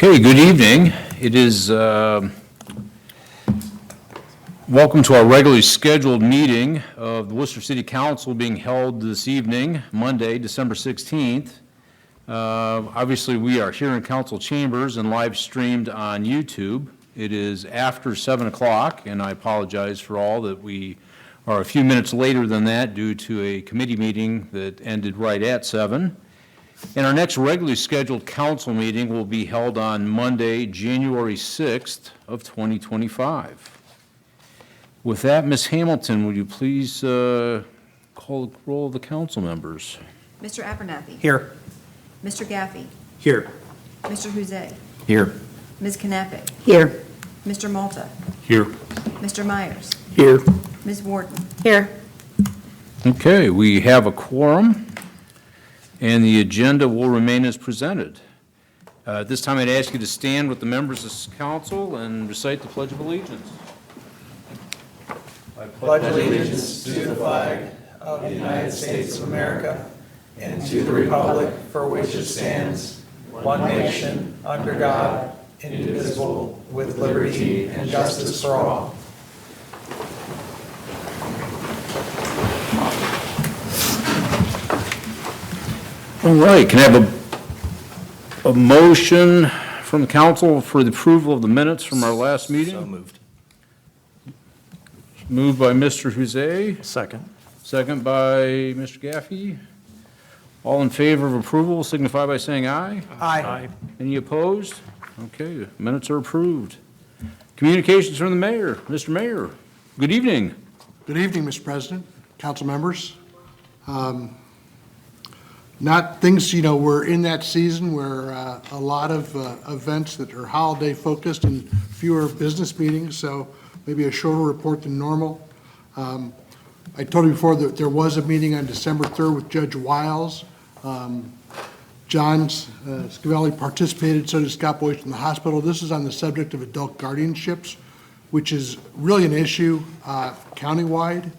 Okay, good evening. It is welcome to our regularly scheduled meeting of the Wooster City Council being held this evening, Monday, December 16th. Obviously, we are here in council chambers and live streamed on YouTube. It is after 7 o'clock, and I apologize for all that we are a few minutes later than that due to a committee meeting that ended right at 7. And our next regularly scheduled council meeting will be held on Monday, January 6th of 2025. With that, Ms. Hamilton, would you please call the roll of the council members? Mr. Abernathy. Here. Mr. Gaffey. Here. Mr. Huzay. Here. Ms. Knappich. Here. Mr. Malta. Here. Mr. Myers. Here. Ms. Warden. Here. Okay, we have a quorum, and the agenda will remain as presented. At this time, I'd ask you to stand with the members of this council and recite the Pledge of Allegiance. I pledge allegiance to the flag of the United States of America and to the republic for which it stands, one nation, under God, indivisible, with liberty and justice for all. All right, can I have a motion from the council for the approval of the minutes from our last meeting? So moved. Moved by Mr. Huzay, Second. second by Mr. Gaffey. All in favor of approval signify by saying aye. Aye. Any opposed? Okay, the minutes are approved. Communications from the mayor. Mr. Mayor, good evening. Good evening, Mr. President, council members. Not things, we're in that season where a lot of events that are holiday focused and fewer business meetings, so maybe a shorter report than normal. I told you before that there was a meeting on December 3rd with Judge Wiles. John Scavelli participated, so did Scott Boyce from the hospital. This is on the subject of adult guardianships, which is really an issue countywide.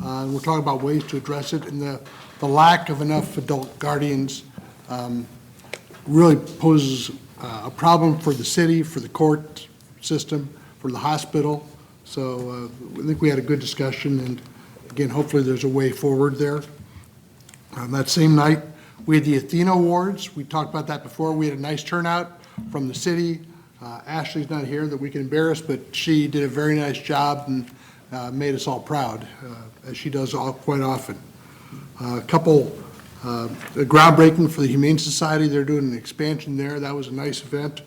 We're talking about ways to address it, and the lack of enough adult guardians really poses a problem for the city, for the court system, for the hospital. So I think we had a good discussion, and again, hopefully there's a way forward there. On that same night, we had the Athena Awards. We talked about that before. We had a nice turnout from the city. Ashley's not here that we can embarrass, but she did a very nice job and made us all proud, as she does quite often. A couple groundbreaking for the Humane Society. They're doing an expansion there. That was a nice event.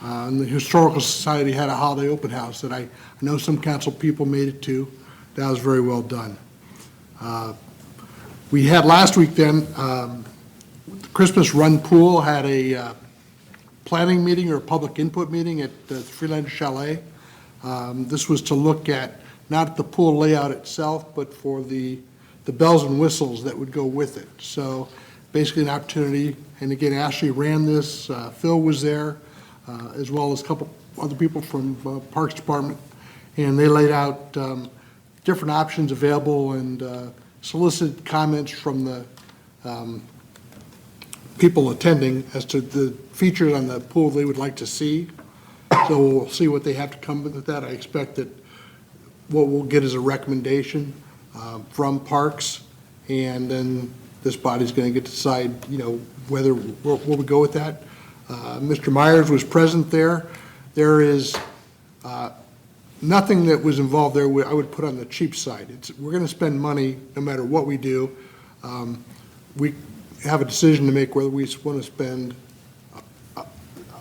And the Historical Society had a holiday open house that I know some council people made it to. That was very well done. We had last week then, Christmas Run Pool had a planning meeting or a public input meeting at the Freelander Chalet. This was to look at not the pool layout itself, but for the bells and whistles that would go with it. So basically an opportunity, and again, Ashley ran this, Phil was there, as well as a couple other people from Parks Department, and they laid out different options available and solicited comments from the people attending as to the features on the pool they would like to see. So we'll see what they have to come with that. I expect that what we'll get is a recommendation from Parks, and then this body's going to get to decide, whether we'll go with that. Mr. Myers was present there. There is nothing that was involved there I would put on the cheap side. We're going to spend money no matter what we do. We have a decision to make whether we want to spend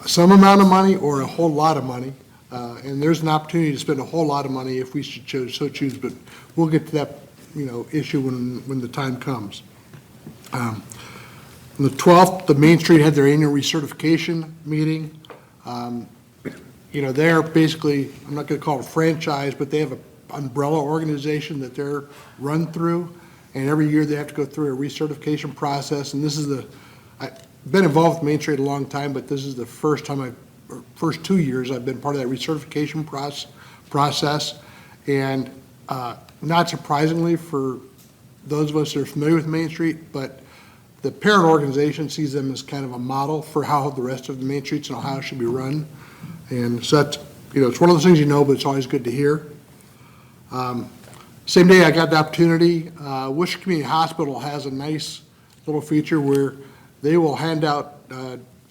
some amount of money or a whole lot of money. And there's an opportunity to spend a whole lot of money if we should choose, but we'll get to that issue when the time comes. On the 12th, the Main Street had their annual recertification meeting. They're basically, I'm not going to call it a franchise, but they have an umbrella organization that they're run through, and every year they have to go through a recertification process. And this is I've been involved with Main Street a long time, but this is the first 2 years I've been part of that recertification process. And not surprisingly for those of us that are familiar with Main Street, but the parent organization sees them as kind of a model for how the rest of the main streets in Ohio should be run. And so that's, it's one of those things but it's always good to hear. Same day I got the opportunity, Wooster Community Hospital has a nice little feature where they will hand out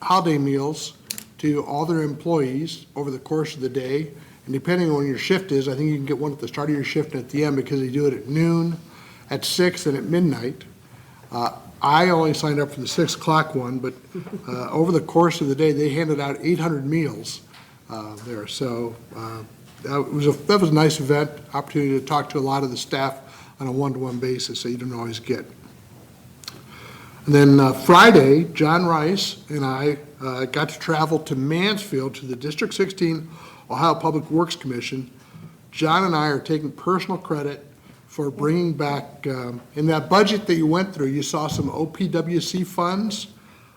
holiday meals to all their employees over the course of the day. And depending on when your shift is, I think you can get one at the start of your shift and at the end, because they do it at noon, at 6, and at midnight. I only signed up for the 6 o'clock one, but over the course of the day, they handed out 800 meals there. So that was a nice event, opportunity to talk to a lot of the staff on a one-to-one basis that you don't always get. And then Friday, John Rice and I got to travel to Mansfield to the District 16 Ohio Public Works Commission. John and I are taking personal credit for bringing back, in that budget that you went through, you saw some OPWC funds.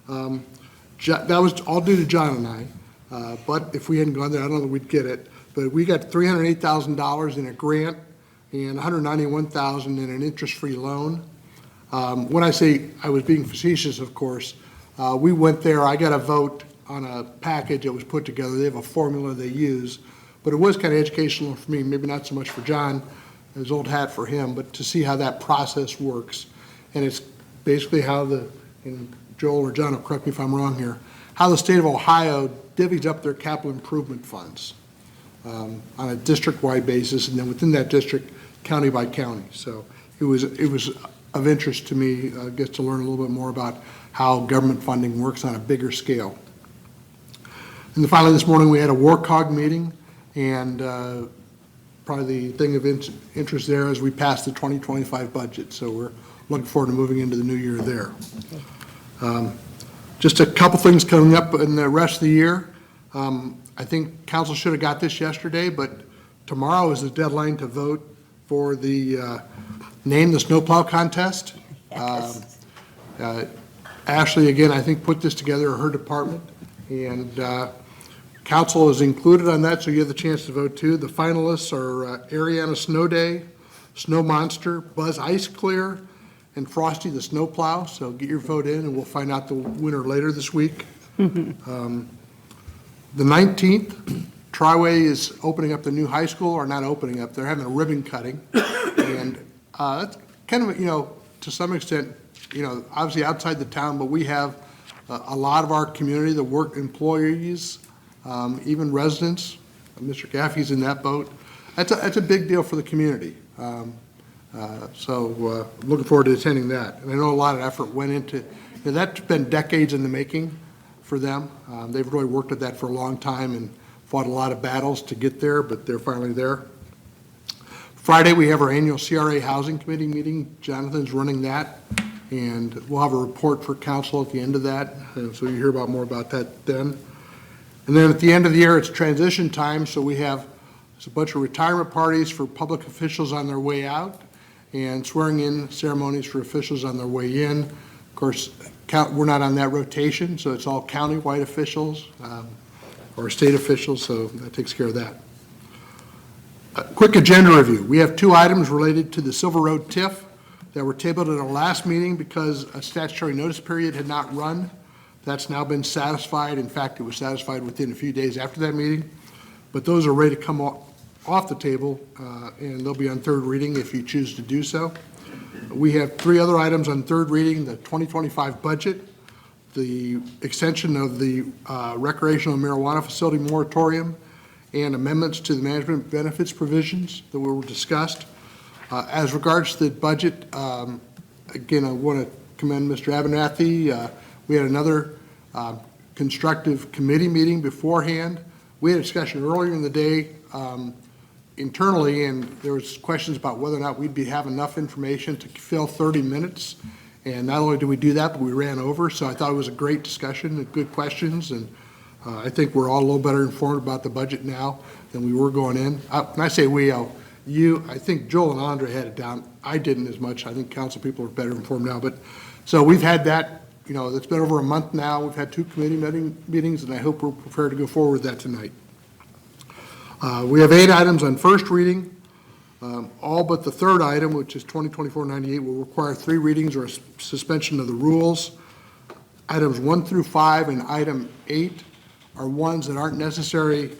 That was all due to John and I, but if we hadn't gone there, I don't know that we'd get it. But we got $308,000 in a grant and $191,000 in an interest-free loan. When I say I was being facetious, of course, we went there, I got a vote on a package that was put together. They have a formula they use, but it was kind of educational for me, maybe not so much for John, it was old hat for him, but to see how that process works. And it's basically how and Joel or John will correct me if I'm wrong here, how the state of Ohio divvies up their capital improvement funds on a district-wide basis, and then within that district, county by county. So it was of interest to me, get to learn a little bit more about how government funding works on a bigger scale. And then finally this morning we had a WARCOG meeting, and probably the thing of interest there is we passed the 2025 budget, so we're looking forward to moving into the new year there. Just a couple things coming up in the rest of the year. I think council should have got this yesterday, but tomorrow is the deadline to vote for the Name the Snowplow contest. Ashley, again, I think put this together, her department, and council is included on that, so you have the chance to vote too. The finalists are Ariana Snow Day, Snow Monster, Buzz Ice Clear, and Frosty the Snowplow. So get your vote in, and we'll find out the winner later this week. The 19th, Triway is opening up the new high school, or not opening up, they're having a ribbon cutting. And that's kind of, to some extent, obviously outside the town, but we have a lot of our community, the work employees, even residents. Mr. Gaffey's in that boat. That's a big deal for the community. So looking forward to attending that. And I know a lot of effort went into, that's been decades in the making for them. They've really worked at that for a long time and fought a lot of battles to get there, but they're finally there. Friday, we have our annual CRA Housing Committee meeting. Jonathan's running that, and we'll have a report for council at the end of that, and so you hear more about that then. And then at the end of the year, it's transition time, so we have a bunch of retirement parties for public officials on their way out, and swearing in ceremonies for officials on their way in. Of course, we're not on that rotation, so it's all county-wide officials or state officials, so that takes care of that. A quick agenda review. We have 2 items related to the Silver Road TIF that were tabled at our last meeting because a statutory notice period had not run. That's now been satisfied. In fact, it was satisfied within a few days after that meeting. But those are ready to come off the table, and they'll be on third reading if you choose to do so. We have 3 other items on third reading: the 2025 budget, the extension of the recreational marijuana facility moratorium, and amendments to the management benefits provisions that were discussed. As regards to the budget, again, I want to commend Mr. Abernathy. We had another constructive committee meeting beforehand. We had a discussion earlier in the day internally, and there was questions about whether or not we'd have enough information to fill 30 minutes. And not only did we do that, but we ran over. So I thought it was a great discussion and good questions. And I think we're all a little better informed about the budget now than we were going in. When I say we, I think Joel and Andre had it down. I didn't as much. I think council people are better informed now. But so we've had that, it's been over a month now. We've had 2 committee meetings, and I hope we're prepared to go forward with that tonight. We have 8 items on first reading. All but the third item, which is 2024-98, will require 3 readings or a suspension of the rules. Items 1 through 5 and item 8 are ones that aren't necessarily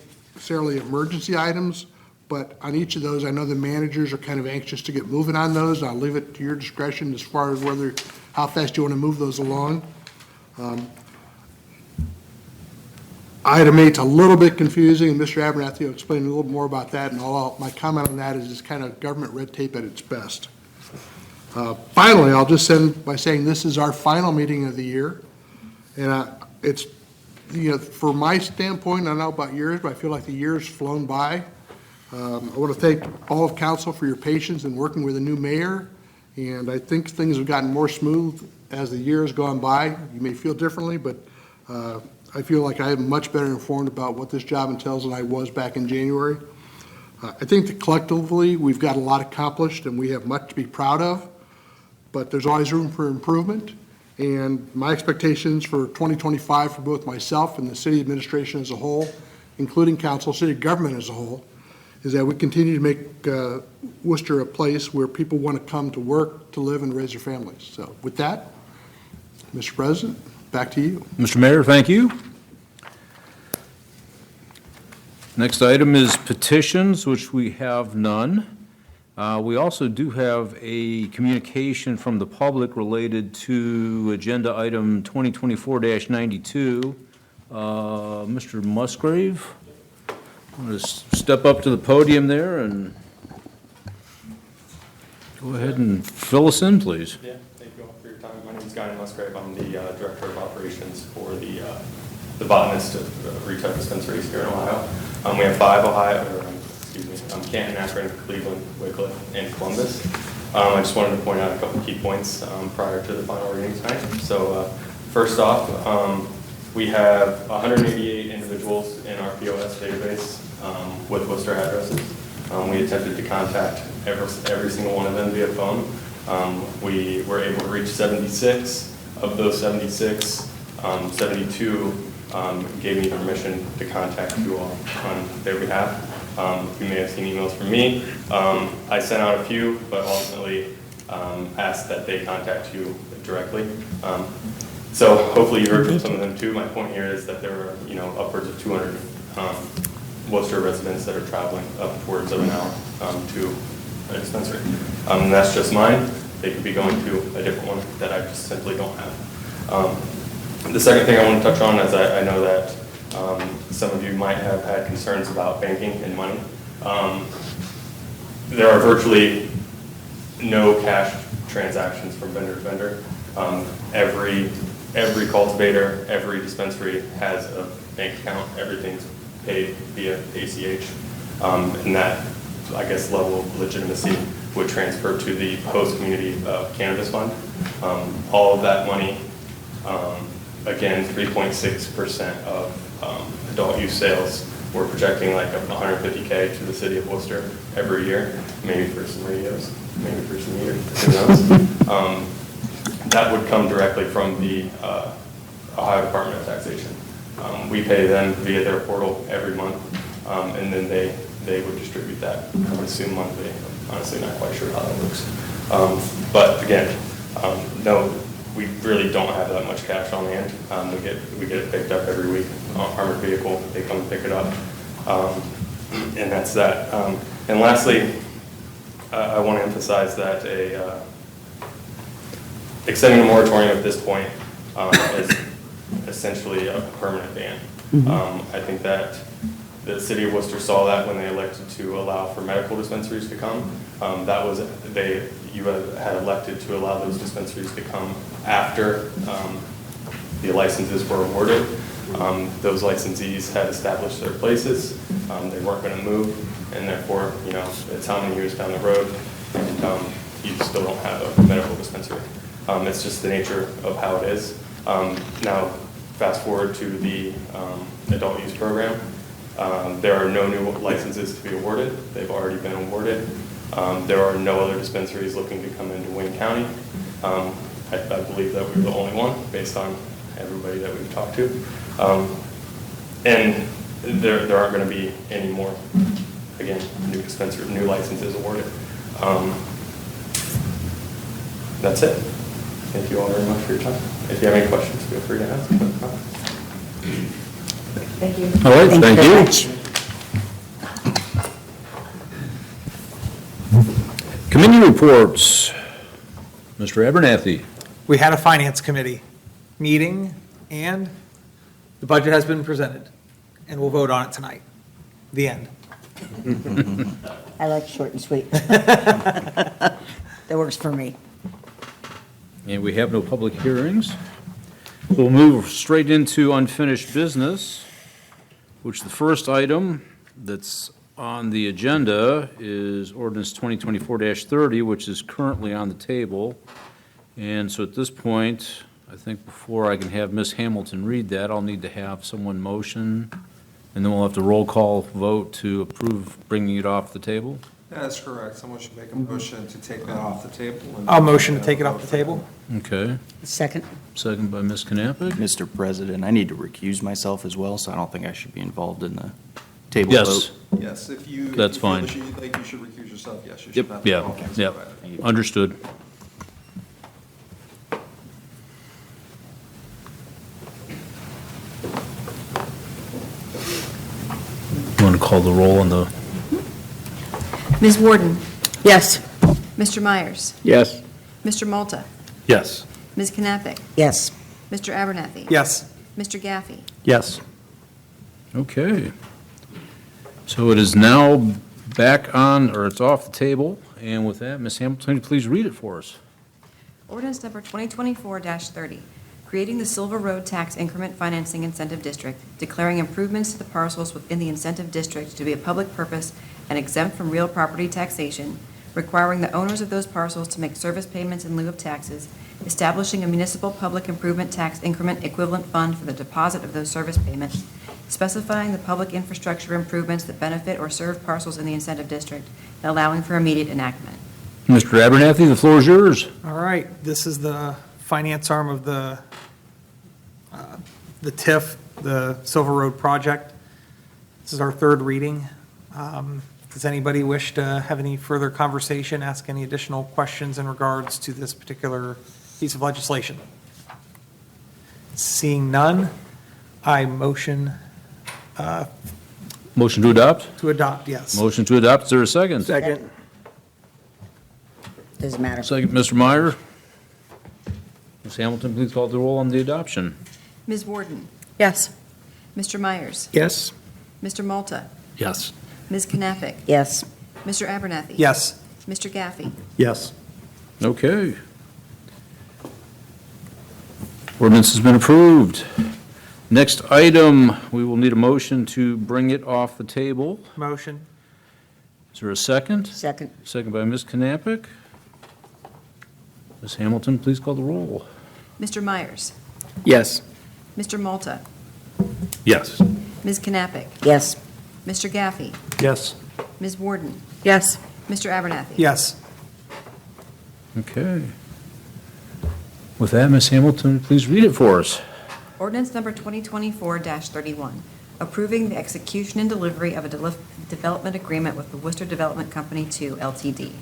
emergency items, but on each of those, I know the managers are kind of anxious to get moving on those. I'll leave it to your discretion as far as how fast you want to move those along. Item 8's a little bit confusing, and Mr. Abernathy will explain a little more about that, and my comment on that is it's kind of government red tape at its best. Finally, I'll just end by saying this is our final meeting of the year, and it's, from my standpoint, I don't know about yours, but I feel like the year's flown by. I want to thank all of council for your patience in working with a new mayor, and I think things have gotten more smooth as the year has gone by. You may feel differently, but I feel like I am much better informed about what this job entails than I was back in January. I think that collectively, we've got a lot accomplished, and we have much to be proud of, but there's always room for improvement. And my expectations for 2025 for both myself and the city administration as a whole, including council, city government as a whole, is that we continue to make Wooster a place where people want to come to work, to live, and raise their families. So with that, Mr. President, back to you. Mr. Mayor, thank you. Next item is petitions, which we have none. We also do have a communication from the public related to agenda item 2024-92. Mr. Musgrave, I'm going to step up to the podium there and go ahead and fill us in, please. Yeah, thank you all for your time. My name is Guy Musgrave. I'm the Director of Operations for the botanist of retail dispensaries here in Ohio. We have 5 Canton, Akron, Cleveland, Wycliffe, and Columbus. I just wanted to point out a couple key points prior to the final reading tonight. So first off, we have 188 individuals in our POS database with Wooster addresses. We attempted to contact every single one of them via phone. We were able to reach 76. Of those 76, 72 gave me permission to contact you all on their behalf. You may have seen emails from me. I sent out a few, but ultimately asked that they contact you directly. So hopefully you heard from some of them too. My point here is that there are, upwards of 200 Worcester residents that are traveling upwards of an hour to a dispensary. And that's just mine. They could be going to a different one that I just simply don't have. The second thing I want to touch on is I know that some of you might have had concerns about banking and money. There are virtually no cash transactions from vendor to vendor. Every cultivator, every dispensary has a bank account. Everything's paid via ACH. And that, I guess, level of legitimacy would transfer to the host community cannabis fund. All of that money, again, 3.6% of adult use sales. We're projecting like $150K to the city of Worcester every year, maybe for some radios, maybe for some meters, who knows. That would come directly from the Ohio Department of Taxation. We pay them via their portal every month, and then they would distribute that, I would assume monthly. Honestly, not quite sure how that works. But again, no, we really don't have that much cash on hand. We get it picked up every week. Armored vehicle, they come and pick it up, and that's that. And lastly, I want to emphasize that extending a moratorium at this point is essentially a permanent ban. I think that the city of Worcester saw that when they elected to allow for medical dispensaries to come. You had elected to allow those dispensaries to come after the licenses were awarded. Those licensees had established their places. They weren't going to move, and therefore, it's how many years down the road, and you still don't have a medical dispensary. It's just the nature of how it is. Now, fast forward to the adult use program. There are no new licenses to be awarded. They've already been awarded. There are no other dispensaries looking to come into Wayne County. I believe that we're the only one based on everybody that we've talked to. And there aren't going to be any more again, new dispensary, new licenses awarded. That's it. Thank you all very much for your time. If you have any questions, feel free to ask. Thank you. All right, thank very you. much. Committee reports. Mr. Abernathy. We had a finance committee meeting, and the budget has been presented, and we'll vote on it tonight. The end. I like short and sweet. That works for me. And we have no public hearings. We'll move straight into unfinished business, which the first item that's on the agenda is ordinance 2024-30, which is currently on the table. And so at this point, I think before I can have Ms. Hamilton read that, I'll need to have someone motion, and then we'll have to roll call vote to approve bringing it off the table. That's correct. Someone should make a motion to take that off the table. and- I'll motion to take it off the table. Okay, Second? second by Ms. Knappich. Mr. President, I need to recuse myself as well, so I don't think I should be involved in the table vote. Yes, Yes, if you. That's fine. If you feel that you think you should recuse yourself, yes, you should. yep, have to yeah, call. yeah, Thank you. understood. Want to call the roll on the, Ms. Warden, Yes. Mr. Myers, yes. Mr. Malta, Yes. Ms. Knappich, Yes. Mr. Abernathy. Yes. Mr. Gaffey. Yes. Okay. So it is now back on, or it's off the table, and with that, Ms. Hamilton, please read it for us. Ordinance number 2024-30, creating the Silver Road Tax Increment Financing Incentive District, declaring improvements to the parcels within the incentive district to be a public purpose and exempt from real property taxation, requiring the owners of those parcels to make service payments in lieu of taxes, establishing a municipal public improvement tax increment equivalent fund for the deposit of those service payments, specifying the public infrastructure improvements that benefit or serve parcels in the incentive district, and allowing for immediate enactment. Mr. Abernathy, the floor is yours. All right, this is the finance arm of the TIF, the Silver Road project. This is our third reading. Does anybody wish to have any further conversation, ask any additional questions in regards to this particular piece of legislation? Seeing none, I motion Motion to adopt? to adopt, yes. Motion to adopt, is there a second? Second. Doesn't matter. Second, Mr. Meyer. Ms. Hamilton, please call the roll on the adoption. Ms. Warden, Yes. Mr. Myers, Yes. Mr. Malta, Yes. Ms. Knappich, Yes. Mr. Abernathy. Yes. Mr. Gaffey. Yes. Okay. Ordinance has been approved. Next item, we will need a motion to bring it off the table. Motion. Is there a second? Second? Second by Ms. Knappich. Ms. Hamilton, please call the roll. Mr. Myers, Yes. Mr. Malta, Yes. Ms. Knappich, Yes. Mr. Gaffey, Yes. Ms. Warden, Yes. Mr. Abernathy. Yes. Okay. With that, Ms. Hamilton, please read it for us. Ordinance number 2024-31, approving the execution and delivery of a development agreement with the Wooster Development Company 2 LTD.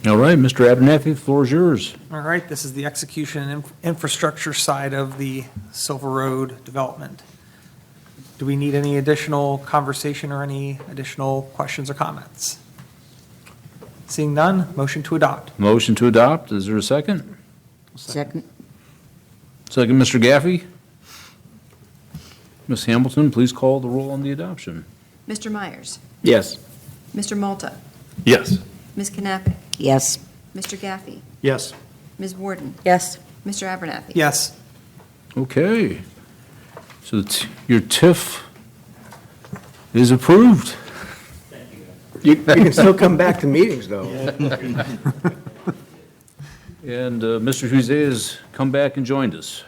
All right, Mr. Abernathy, the floor is yours. All right, this is the execution and infrastructure side of the Silver Road development. Do we need any additional conversation or any additional questions or comments? Seeing none, motion to adopt. Motion to adopt, is there a second? Second? Second, Mr. Gaffey. Ms. Hamilton, please call the roll on the adoption. Mr. Myers, Yes. Mr. Malta, Yes. Ms. Knappich, Yes. Mr. Gaffey, Yes. Ms. Warden, Yes. Mr. Abernathy. Yes. Okay. So your TIF is approved. You can still come back to meetings, though. And Mr. Jose has come back and joined us.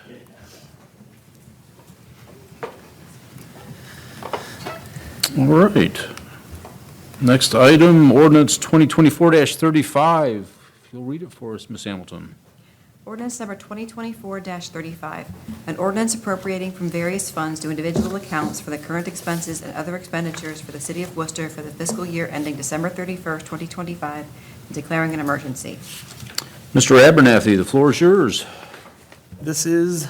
All right. Next item, ordinance 2024-35. If you'll read it for us, Ms. Hamilton. Ordinance number 2024-35, an ordinance appropriating from various funds to individual accounts for the current expenses and other expenditures for the city of Worcester for the fiscal year ending December 31st, 2025, and declaring an emergency. Mr. Abernathy, the floor is yours. This is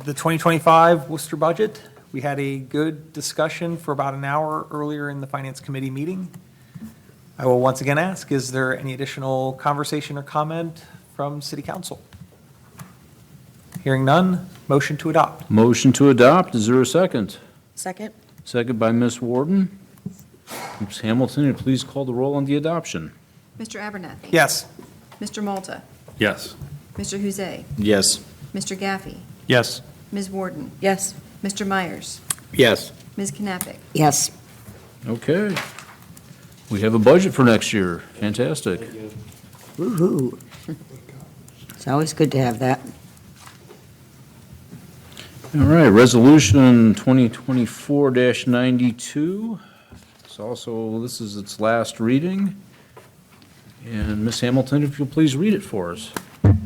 the 2025 Worcester budget. We had a good discussion for about an hour earlier in the Finance Committee meeting. I will once again ask, is there any additional conversation or comment from City Council? Hearing none, motion to adopt. Motion to adopt, is there a second? Second? Second by Ms. Warden. Ms. Hamilton, please call the roll on the adoption. Mr. Abernathy? Yes. Mr. Malta? Yes. Mr. Huzay? Yes. Mr. Gaffey? Yes. Ms. Warden? Yes. Mr. Myers? Yes. Ms. Knappich? Yes. Okay. We have a budget for next year. Fantastic. Woo-hoo. It's always good to have that. All right, Resolution 2024-92. It's also, this is its last reading. And Ms. Hamilton, if you'll please read it for us.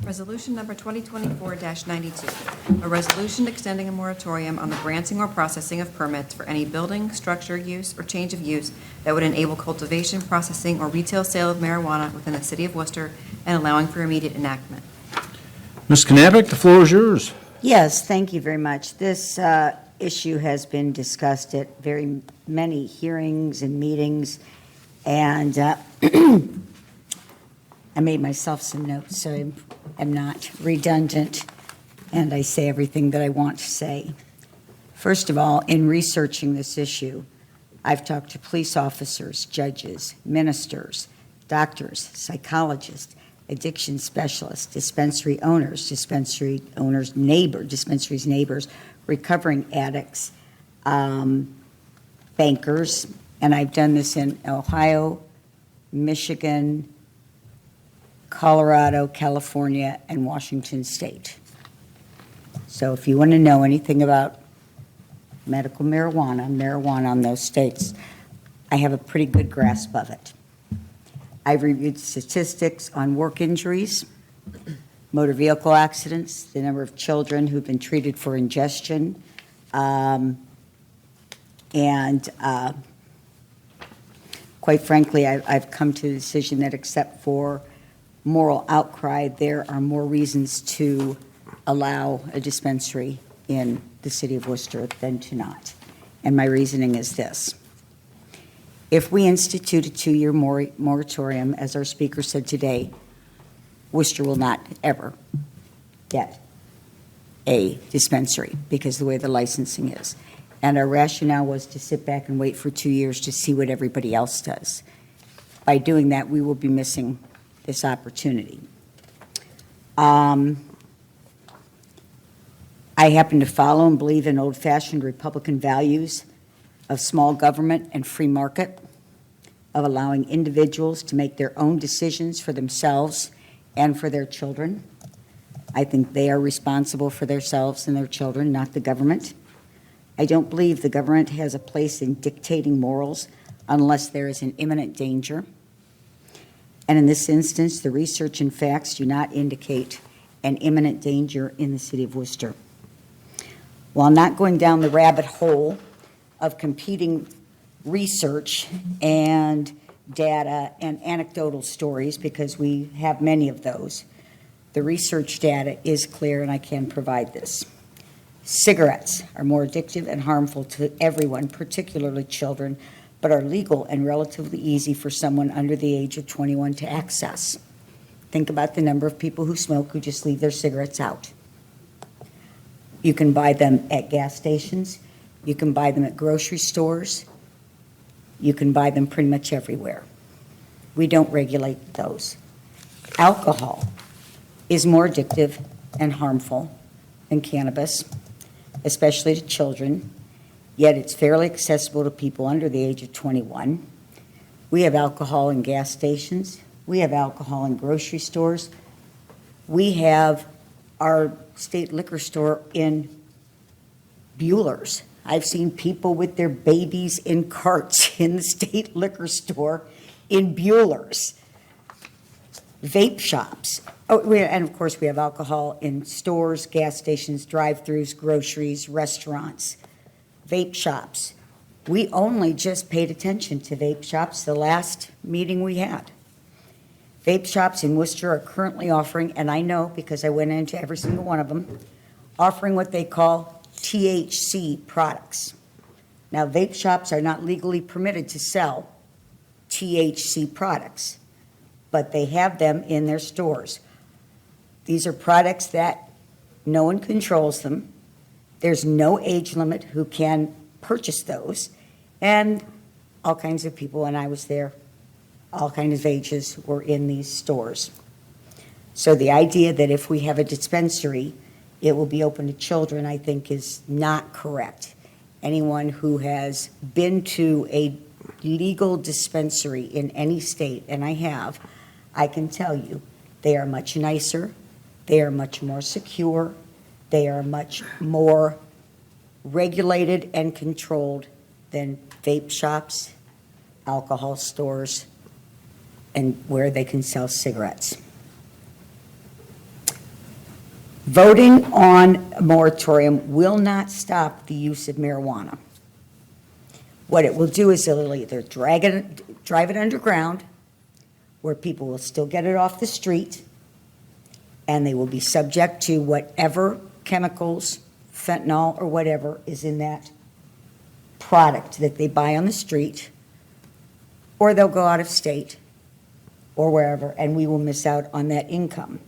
Resolution number 2024-92, a resolution extending a moratorium on the granting or processing of permits for any building, structure, use, or change of use that would enable cultivation, processing, or retail sale of marijuana within the city of Worcester and allowing for immediate enactment. Ms. Knappich, the floor is yours. Yes, thank you very much. This issue has been discussed at very many hearings and meetings, and I made myself some notes, so I'm not redundant, and I say everything that I want to say. First of all, in researching this issue, I've talked to police officers, judges, ministers, doctors, psychologists, addiction specialists, dispensaries' neighbors, recovering addicts, bankers, and I've done this in Ohio, Michigan, Colorado, California, and Washington State. So if you want to know anything about medical marijuana in those states, I have a pretty good grasp of it. I've reviewed statistics on work injuries, motor vehicle accidents, the number of children who've been treated for ingestion, and quite frankly, I've come to the decision that except for moral outcry, there are more reasons to allow a dispensary in the city of Worcester than to not. And my reasoning is this. If we institute a 2-year moratorium, as our speaker said today, Worcester will not ever get a dispensary because of the way the licensing is. And our rationale was to sit back and wait for 2 years to see what everybody else does. By doing that, we will be missing this opportunity. I happen to follow and believe in old-fashioned Republican values of small government and free market, of allowing individuals to make their own decisions for themselves and for their children. I think they are responsible for themselves and their children, not the government. I don't believe the government has a place in dictating morals unless there is an imminent danger. And in this instance, the research and facts do not indicate an imminent danger in the city of Worcester. While not going down the rabbit hole of competing research and data and anecdotal stories, because we have many of those, the research data is clear, and I can provide this. Cigarettes are more addictive and harmful to everyone, particularly children, but are legal and relatively easy for someone under the age of 21 to access. Think about the number of people who smoke who just leave their cigarettes out. You can buy them at gas stations. You can buy them at grocery stores. You can buy them pretty much everywhere. We don't regulate those. Alcohol is more addictive and harmful than cannabis, especially to children, yet it's fairly accessible to people under the age of 21. We have alcohol in gas stations. We have alcohol in grocery stores. We have our state liquor store in Bueller's. I've seen people with their babies in carts in the state liquor store in Bueller's. Vape shops And of course, we have alcohol in stores, gas stations, drive-throughs, groceries, restaurants, vape shops. We only just paid attention to vape shops the last meeting we had. Vape shops in Worcester are currently offering, and I know because I went into every single one of them, offering what they call THC products. Now, vape shops are not legally permitted to sell THC products, but they have them in their stores. These are products that no one controls them. There's no age limit who can purchase those, and all kinds of people, when I was there, all kinds of ages were in these stores. So the idea that if we have a dispensary, it will be open to children, I think is not correct. Anyone who has been to a legal dispensary in any state, and I have, I can tell you, they are much nicer, they are much more secure, they are much more regulated and controlled than vape shops, alcohol stores, and where they can sell cigarettes. Voting on a moratorium will not stop the use of marijuana. What it will do is it'll either drive it underground, where people will still get it off the street, and they will be subject to whatever chemicals, fentanyl or whatever is in that product that they buy on the street, or they'll go out of state or wherever, and we will miss out on that income.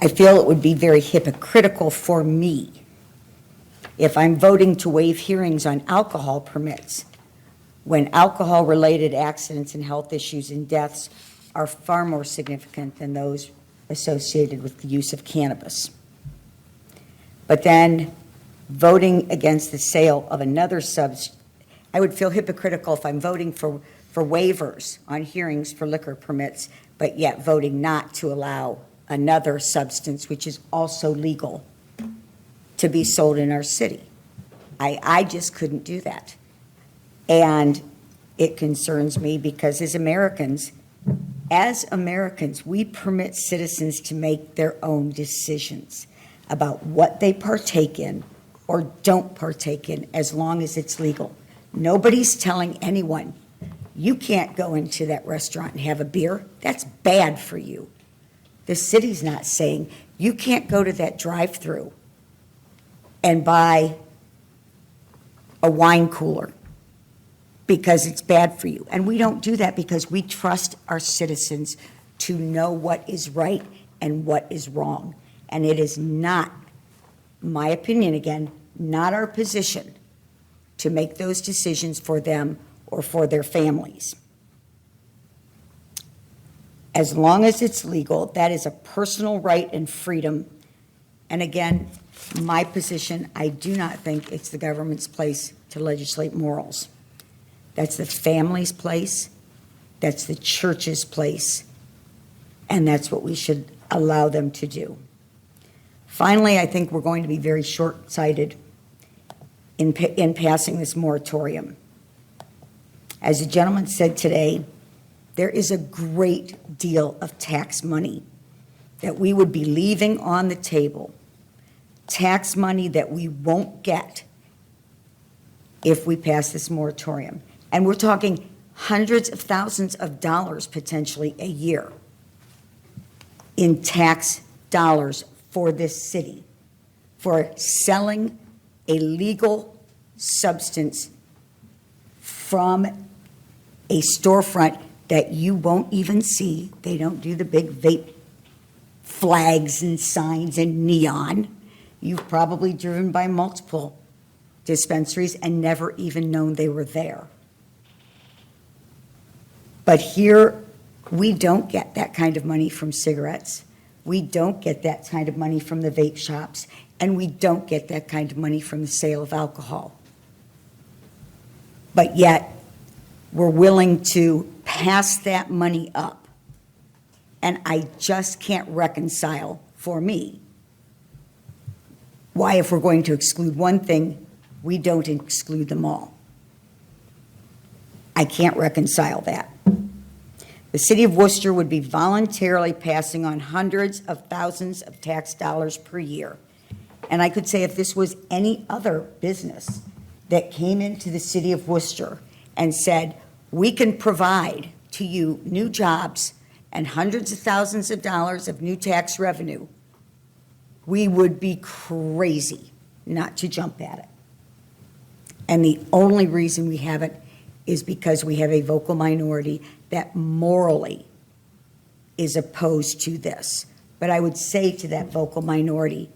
I feel it would be very hypocritical for me if I'm voting to waive hearings on alcohol permits when alcohol-related accidents and health issues and deaths are far more significant than those associated with the use of cannabis. But then voting against the sale of another I would feel hypocritical if I'm voting for waivers on hearings for liquor permits, but yet voting not to allow another substance, which is also legal, to be sold in our city. I just couldn't do that. And it concerns me because as Americans, we permit citizens to make their own decisions about what they partake in or don't partake in as long as it's legal. Nobody's telling anyone, you can't go into that restaurant and have a beer. That's bad for you. The city's not saying, you can't go to that drive-through and buy a wine cooler because it's bad for you. And we don't do that because we trust our citizens to know what is right and what is wrong. And it is not, my opinion again, not our position to make those decisions for them or for their families. As long as it's legal, that is a personal right and freedom. And again, my position, I do not think it's the government's place to legislate morals. That's the family's place, that's the church's place, and that's what we should allow them to do. Finally, I think we're going to be very short-sighted in passing this moratorium. As the gentleman said today, there is a great deal of tax money that we would be leaving on the table, tax money that we won't get if we pass this moratorium. And we're talking hundreds of thousands of dollars potentially a year in tax dollars for this city for selling a legal substance from a storefront that you won't even see. They don't do the big vape flags and signs and neon. You've probably driven by multiple dispensaries and never even known they were there. But here, we don't get that kind of money from cigarettes. We don't get that kind of money from the vape shops, and we don't get that kind of money from the sale of alcohol. But yet, we're willing to pass that money up. And I just can't reconcile, for me, why if we're going to exclude one thing, we don't exclude them all. I can't reconcile that. The city of Worcester would be voluntarily passing on hundreds of thousands of tax dollars per year. And I could say if this was any other business that came into the city of Worcester and said, we can provide to you new jobs and hundreds of thousands of dollars of new tax revenue, we would be crazy not to jump at it. And the only reason we haven't is because we have a vocal minority that morally is opposed to this. But I would say to that vocal minority,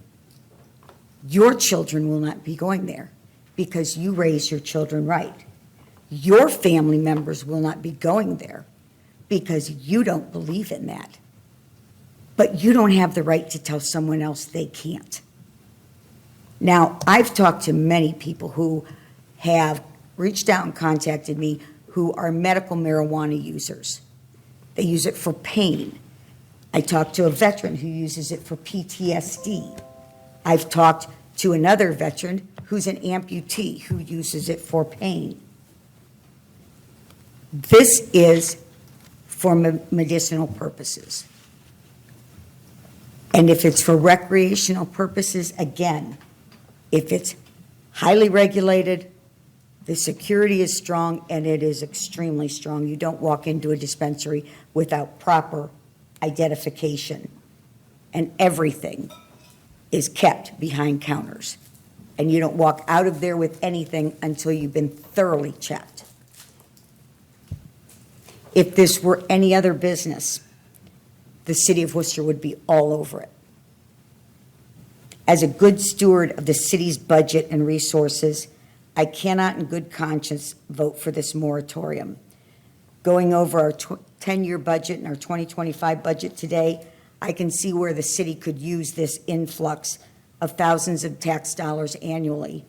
your children will not be going there because you raise your children right. Your family members will not be going there because you don't believe in that. But you don't have the right to tell someone else they can't. Now, I've talked to many people who have reached out and contacted me who are medical marijuana users. They use it for pain. I talked to a veteran who uses it for PTSD. I've talked to another veteran who's an amputee who uses it for pain. This is for medicinal purposes. And if it's for recreational purposes, again, if it's highly regulated, the security is strong, and it is extremely strong. You don't walk into a dispensary without proper identification, and everything is kept behind counters. And you don't walk out of there with anything until you've been thoroughly checked. If this were any other business, the city of Worcester would be all over it. As a good steward of the city's budget and resources, I cannot in good conscience vote for this moratorium. Going over our 10-year budget and our 2025 budget today, I can see where the city could use this influx of thousands of tax dollars annually.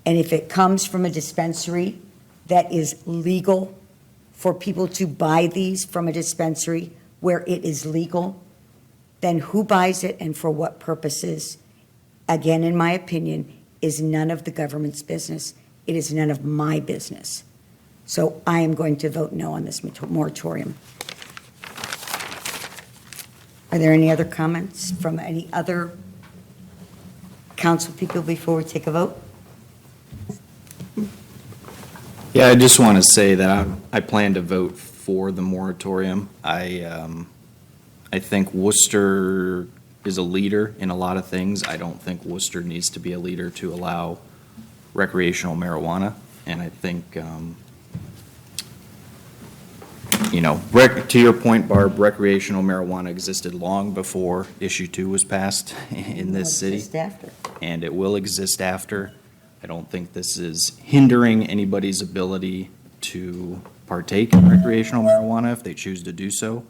And if it comes from a dispensary that is legal for people to buy these from a dispensary where it is legal, then who buys it and for what purposes? Again, in my opinion, is none of the government's business. It is none of my business. So I am going to vote no on this moratorium. Are there any other comments from any other council people before we take a vote? Yeah, I just want to say that I plan to vote for the moratorium. I think Worcester is a leader in a lot of things. I don't think Worcester needs to be a leader to allow recreational marijuana. And I think, to your point, Barb, recreational marijuana existed long before Issue 2 was passed in this city. Just after. And it will exist after. I don't think this is hindering anybody's ability to partake in recreational marijuana if they choose to do so.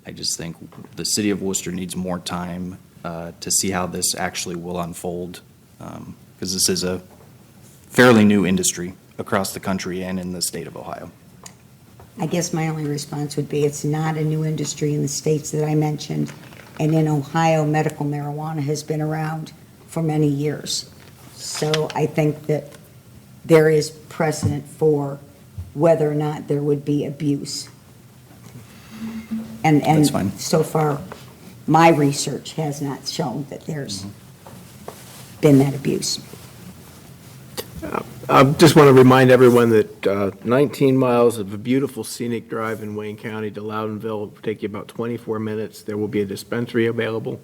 I just think the city of Worcester needs more time to see how this actually will unfold, because this is a fairly new industry across the country and in the state of Ohio. I guess my only response would be it's not a new industry in the states that I mentioned. And in Ohio, medical marijuana has been around for many years. So I think that there is precedent for whether or not there would be abuse. And That's fine. so far, my research has not shown that there's been that abuse. I just want to remind everyone that 19 miles of a beautiful scenic drive in Wayne County to Loudonville will take you about 24 minutes. There will be a dispensary available,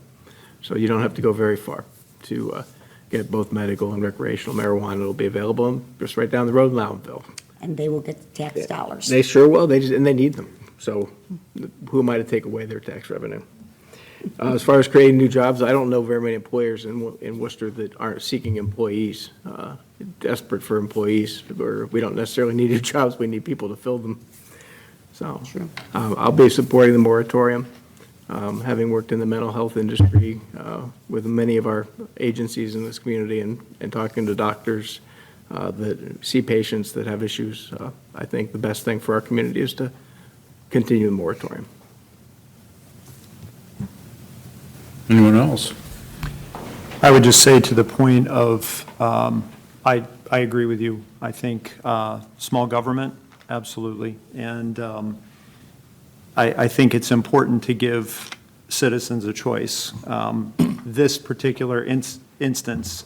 so you don't have to go very far to get both medical and recreational marijuana. It'll be available just right down the road in Loudonville. And they will get the tax dollars. They sure will. And they need them. So who am I to take away their tax revenue? As far as creating new jobs, I don't know very many employers in Worcester that aren't seeking employees, desperate for employees. We don't necessarily need new jobs. We need people to fill them. So I'll be supporting the moratorium. Having worked in the mental health industry with many of our agencies in this community and talking to doctors that see patients that have issues, I think the best thing for our community is to continue the moratorium. Anyone else? I would just say to the point of, I agree with you. I think small government, absolutely. And I think it's important to give citizens a choice. This particular instance,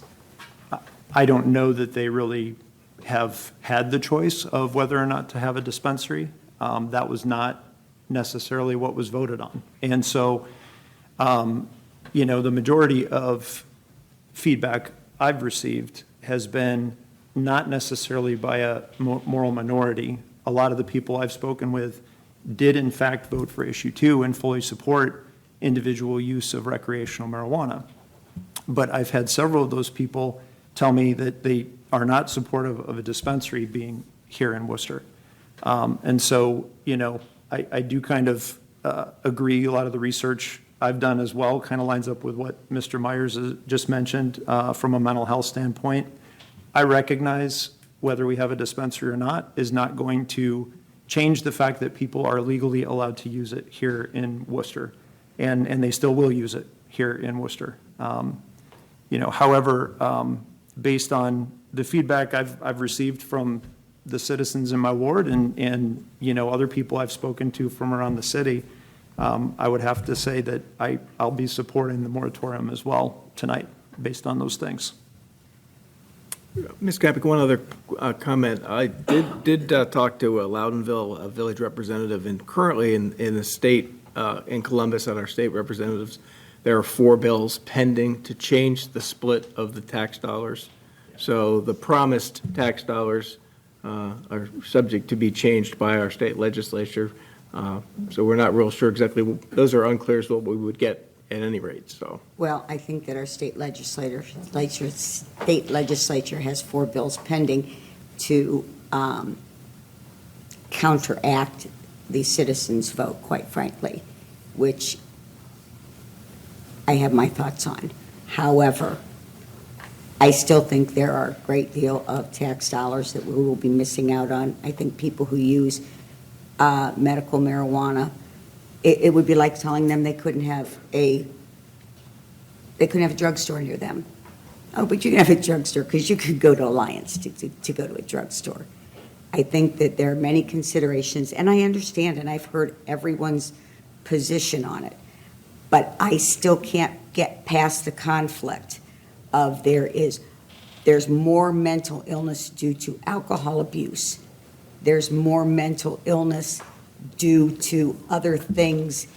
I don't know that they really have had the choice of whether or not to have a dispensary. That was not necessarily what was voted on. And so, the majority of feedback I've received has been not necessarily by a moral minority. A lot of the people I've spoken with did in fact vote for issue 2 and fully support individual use of recreational marijuana. But I've had several of those people tell me that they are not supportive of a dispensary being here in Worcester. And so, I do kind of agree. A lot of the research I've done as well kind of lines up with what Mr. Myers has just mentioned from a mental health standpoint. I recognize whether we have a dispensary or not is not going to change the fact that people are legally allowed to use it here in Worcester, and they still will use it here in Worcester. However, based on the feedback I've received from the citizens in my ward and other people I've spoken to from around the city, I would have to say that I'll be supporting the moratorium as well tonight, based on those things. Ms. Kapik, one other comment. I did talk to a Loudonville village representative, and currently in the state, in Columbus, at our state representatives, there are 4 bills pending to change the split of the tax dollars. So the promised tax dollars are subject to be changed by our state legislature. So we're not real sure exactly, those are unclear as to what we would get at any rate, so. Well, I think that our state legislature has 4 bills pending to counteract the citizens' vote, quite frankly, which I have my thoughts on. However, I still think there are a great deal of tax dollars that we will be missing out on. I think people who use medical marijuana, it would be like telling them they couldn't have a drugstore near them. Oh, but you can have a drugstore because you could go to Alliance to go to a drugstore. I think that there are many considerations, and I understand, and I've heard everyone's position on it, but I still can't get past the conflict of there's more mental illness due to alcohol abuse. There's more mental illness due to other things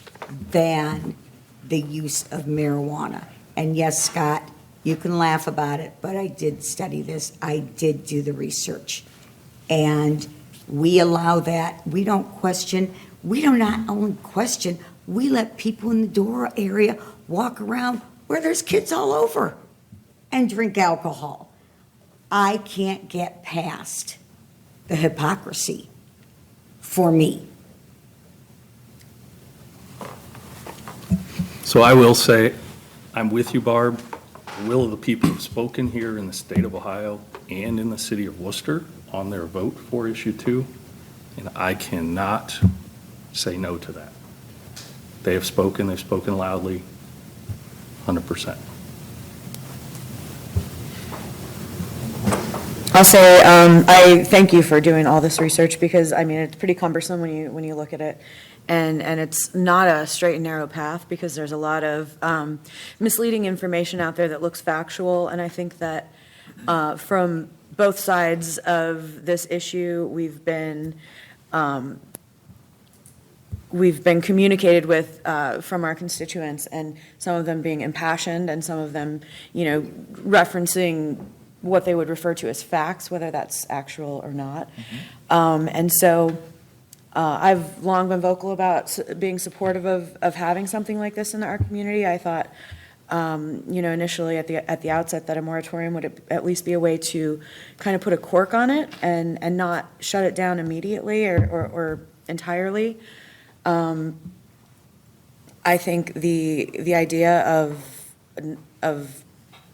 than the use of marijuana. And yes, Scott, you can laugh about it, but I did study this. I did do the research. And we allow that. We don't question. We do not only question, we let people in the door area walk around where there's kids all over and drink alcohol. I can't get past the hypocrisy for me. So I will say, I'm with you, Barb. The will of the people have spoken here in the state of Ohio and in the city of Worcester on their vote for issue 2, and I cannot say no to that. They have spoken, they've spoken loudly, 100%. I'll say I thank you for doing all this research because, I mean, it's pretty cumbersome when you look at it. And it's not a straight and narrow path because there's a lot of misleading information out there that looks factual. And I think that from both sides of this issue, we've been communicated with from our constituents, and some of them being impassioned and some of them, referencing what they would refer to as facts, whether that's actual or not. And so I've long been vocal about being supportive of having something like this in our community. I thought, initially at the outset that a moratorium would at least be a way to kind of put a cork on it and not shut it down immediately or entirely. I think the idea of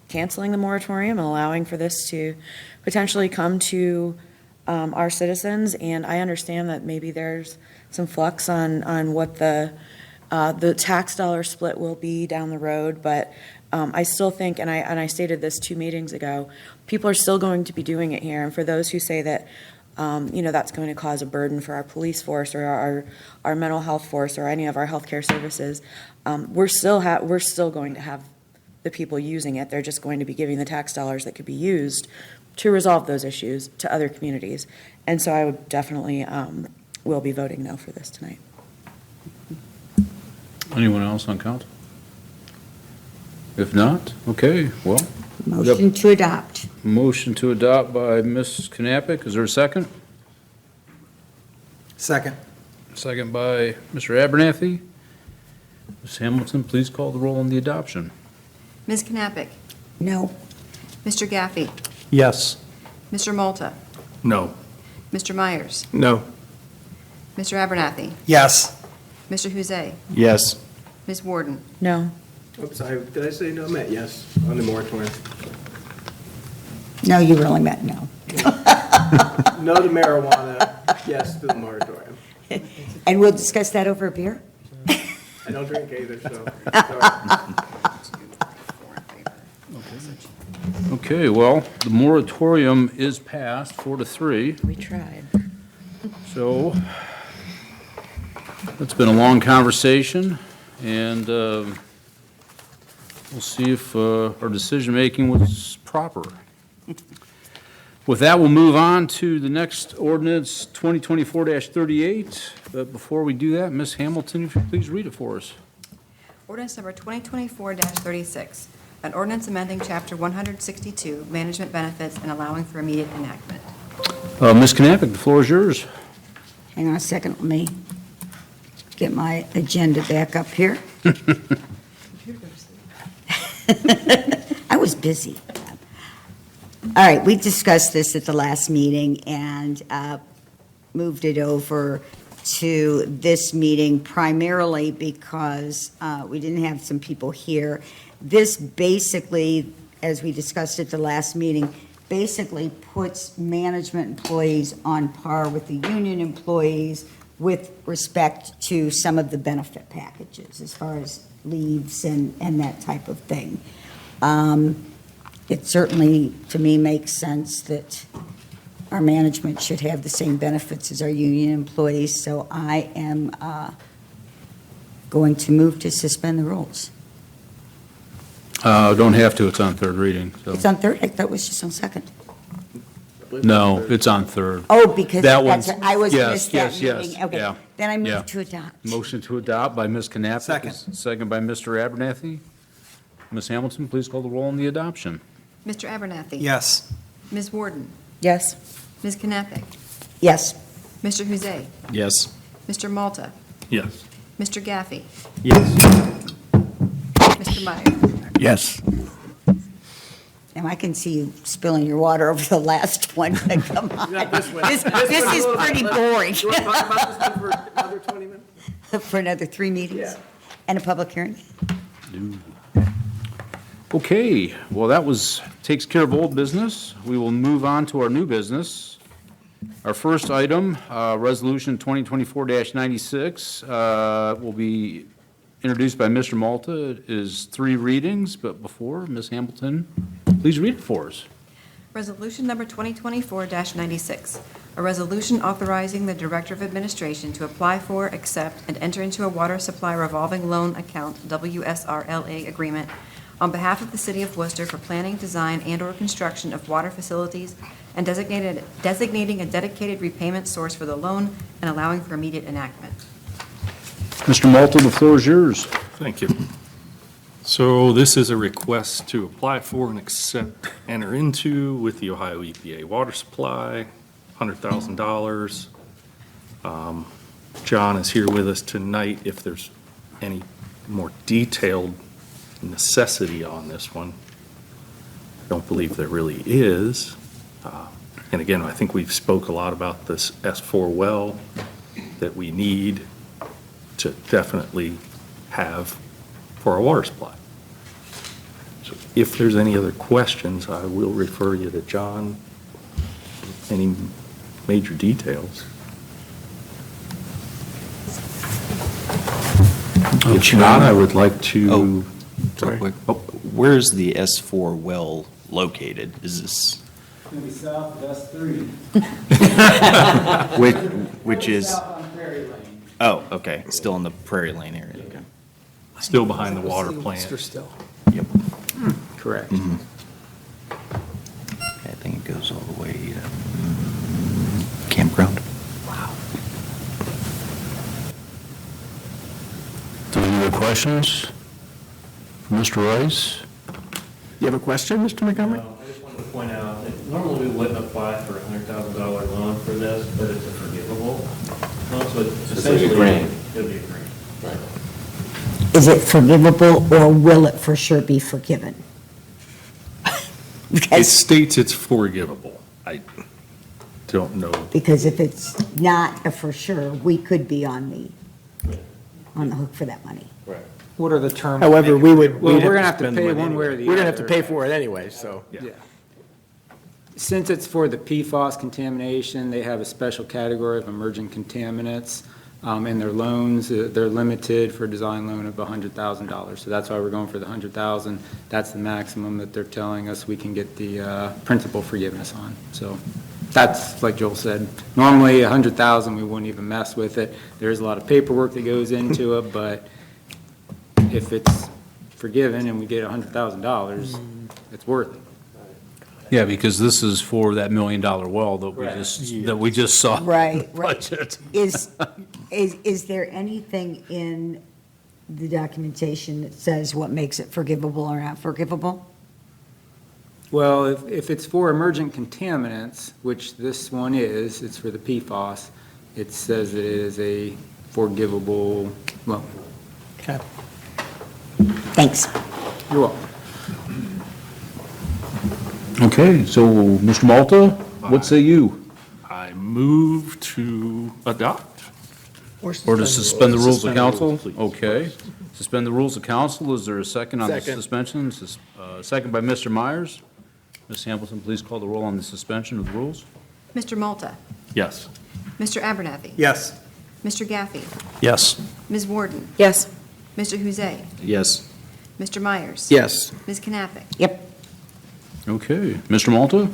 canceling the moratorium and allowing for this to potentially come to our citizens, and I understand that maybe there's some flux on what the tax dollar split will be down the road, but I still think, and I stated this 2 meetings ago, people are still going to be doing it here, and for those who say that that's going to cause a burden for our police force or our mental health force or any of our healthcare services. We're still going to have the people using it. They're just going to be giving the tax dollars that could be used to resolve those issues to other communities. And so I would definitely will be voting no for this tonight. Anyone else on council? If not, okay, well, Motion to adopt. motion to adopt by Ms. Knappich. Is there a second? Second. Second by Mr. Abernathy. Ms. Hamilton, please call the roll on the adoption. Ms. Knappich, No. Mr. Gaffey, Yes. Mr. Malta, No. Mr. Myers, No. Mr. Abernathy, Yes. Mr. Huzay, Yes. Ms. Warden. No. Oops, did I say no? I meant yes on the moratorium. No, you really meant no. No to marijuana, yes to the moratorium. And we'll discuss that over a beer? I don't drink either, so. sorry. Okay, well, the moratorium is passed 4-3, We tried. so it's been a long conversation, and we'll see if our decision-making was proper. With that, we'll move on to the next ordinance, 2024-38. But before we do that, Ms. Hamilton, if you please read it for us. Ordinance number 2024-36, an ordinance amending Chapter 162, Management Benefits, and allowing for immediate enactment. Ms. Knappich, the floor is yours. Hang on a second, let me get my agenda back up here. I was busy. All right, we discussed this at the last meeting and moved it over to this meeting primarily because we didn't have some people here. This basically, as we discussed at the last meeting, basically puts management employees on par with the union employees with respect to some of the benefit packages as far as leaves and that type of thing. It certainly, to me, makes sense that our management should have the same benefits as our union employees, so I am going to move to suspend the rules. Don't have to, it's on third reading, so. It's on third, I thought it was just on second. No, it's on third. Oh, because That that's, one's- I was yes, missed that yes, meeting. yes, Okay, yeah, then I yeah. move to adopt. Motion to adopt by Ms. Knappich. Second. Second by Mr. Abernathy. Ms. Hamilton, please call the roll on the adoption. Mr. Abernathy. Yes. Ms. Warden, Yes? Ms. Knappich, Yes. Mr. Huzay, Yes. Mr. Malta, Yes. Mr. Gaffey, Yes. Mr. Myers. Yes. Now, I can see you spilling your water over the last one, but come on. This one. This is pretty boring. You want to talk about this one for another 20 minutes? For another 3 meetings? Yeah. And a public hearing? Okay, well, takes care of old business. We will move on to our new business. Our first item, Resolution 2024-96, will be introduced by Mr. Malta. It is 3 readings, but before, Ms. Hamilton, please read it for us. Resolution number 2024-96, a resolution authorizing the Director of Administration to apply for, accept, and enter into a water supply revolving loan account, WSRLA agreement, on behalf of the City of Worcester for planning, design, and/or construction of water facilities and designating a dedicated repayment source for the loan and allowing for immediate enactment. Mr. Malta, the floor is yours. Thank you. So this is a request to apply for and accept, enter into with the Ohio EPA water supply, $100,000. John is here with us tonight if there's any more detailed necessity on this one. I don't believe there really is. And again, I think we've spoke a lot about this S4 well that we need to definitely have for our water supply. So if there's any other questions, I will refer you to John. Any major details? If not, I would like to. Sorry. Where's the S4 well located? Is this Gonna be south of S3. Which is, South on Prairie Lane. oh, okay, still in the Prairie Lane area, okay. Still behind the water plant. still. Yep. Correct. I think it goes all the way to campground. Do any other questions for Mr. Rice? You have a question, Mr. Montgomery? I just wanted to point out that normally we wouldn't apply for a $100,000 loan for this, but it's a forgivable loan, so it's essentially. It'll be a grant. Right. Is it forgivable, or will it for sure be forgiven? It Because, states it's forgivable. I don't know. because if it's not a for sure, we could be on the hook for that money. Right. What are the terms? However, we would. Well, we'd we're gonna have to spend the pay money one way or anyway. the We're gonna have to other. pay for it anyway, so. Yeah. Since it's for the PFAS contamination, they have a special category of emerging contaminants in their loans. They're limited for a design loan of $100,000. So that's why we're going for the $100,000. That's the maximum that they're telling us we can get the principal forgiveness on. So that's, like Joel said, normally $100,000, we wouldn't even mess with it. There's a lot of paperwork that goes into it, but if it's forgiven and we get $100,000, it's worth it. Yeah, because this is for that $1 million well that we just saw. Right, right. Budget. Is there anything in the documentation that says what makes it forgivable or not forgivable? Well, if it's for emergent contaminants, which this one is, it's for the PFAS, it says it is a forgivable loan. Okay. Thanks. You're welcome. Okay, so Mr. Malta, what say you? I move to adopt. Or to suspend the rules of Suspend the council? rules, please. Okay. Suspend the rules of council. Is there a second on the Second. suspension? Second by Mr. Myers. Ms. Hamilton, please call the roll on the suspension of the rules. Mr. Malta? Yes. Mr. Abernathy? Yes. Mr. Gaffey? Yes. Ms. Warden? Yes. Mr. Huzay? Yes. Mr. Myers? Yes. Ms. Knappich? Yep. Okay. Mr. Malta?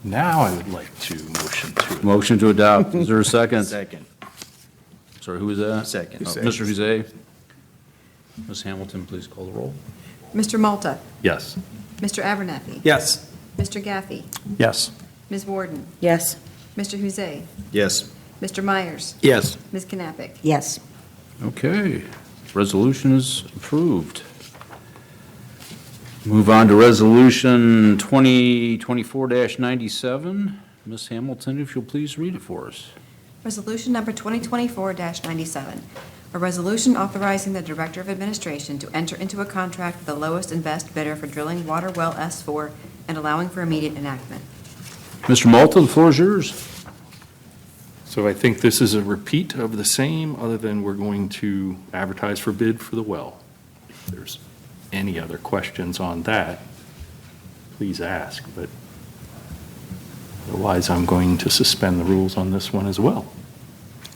Now I would like to motion to. Motion to adopt. Is there a second? Second. Sorry, who was that? Second. Oh, Mr. Huzay? Ms. Hamilton, please call the roll. Mr. Malta? Yes. Mr. Abernathy? Yes. Mr. Gaffey? Yes. Ms. Warden? Yes. Mr. Huzay? Yes. Mr. Myers? Yes. Ms. Knappich? Yes. Okay. Resolution is approved. Move on to Resolution 2024-97. Ms. Hamilton, if you'll please read it for us. Resolution number 2024-97, a resolution authorizing the Director of Administration to enter into a contract with the lowest and best bidder for drilling water well S4 and allowing for immediate enactment. Mr. Malta, the floor is yours. So I think this is a repeat of the same, other than we're going to advertise for bid for the well. If there's any other questions on that, please ask, but otherwise I'm going to suspend the rules on this one as well.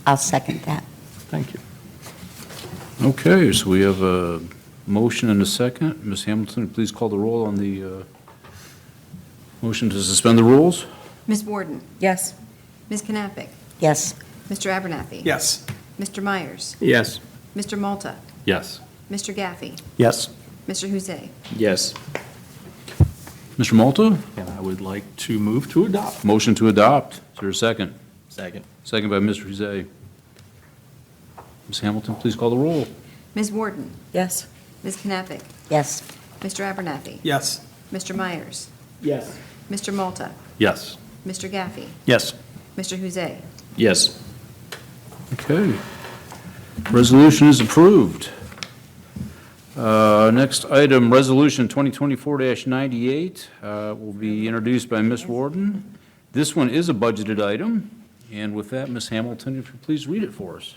I'll second that. Thank you. Okay, so we have a motion and a second. Ms. Hamilton, please call the roll on the motion to suspend the rules. Ms. Warden? Yes. Ms. Knappich? Yes. Mr. Abernathy? Yes. Mr. Myers? Yes. Mr. Malta? Yes. Mr. Gaffey? Yes. Mr. Huzay? Yes. Mr. Malta, And I would like to move to adopt. motion to adopt. Is there a second? Second. Second by Mr. Huzay. Ms. Hamilton, please call the roll. Ms. Warden? Yes. Ms. Knappich? Yes. Mr. Abernathy? Yes. Mr. Myers? Yes. Mr. Malta? Yes. Mr. Gaffey? Yes. Mr. Huzay? Yes. Okay. Resolution is approved. Next item, Resolution 2024-98, will be introduced by Ms. Warden. This one is a budgeted item, and with that, Ms. Hamilton, if you please read it for us.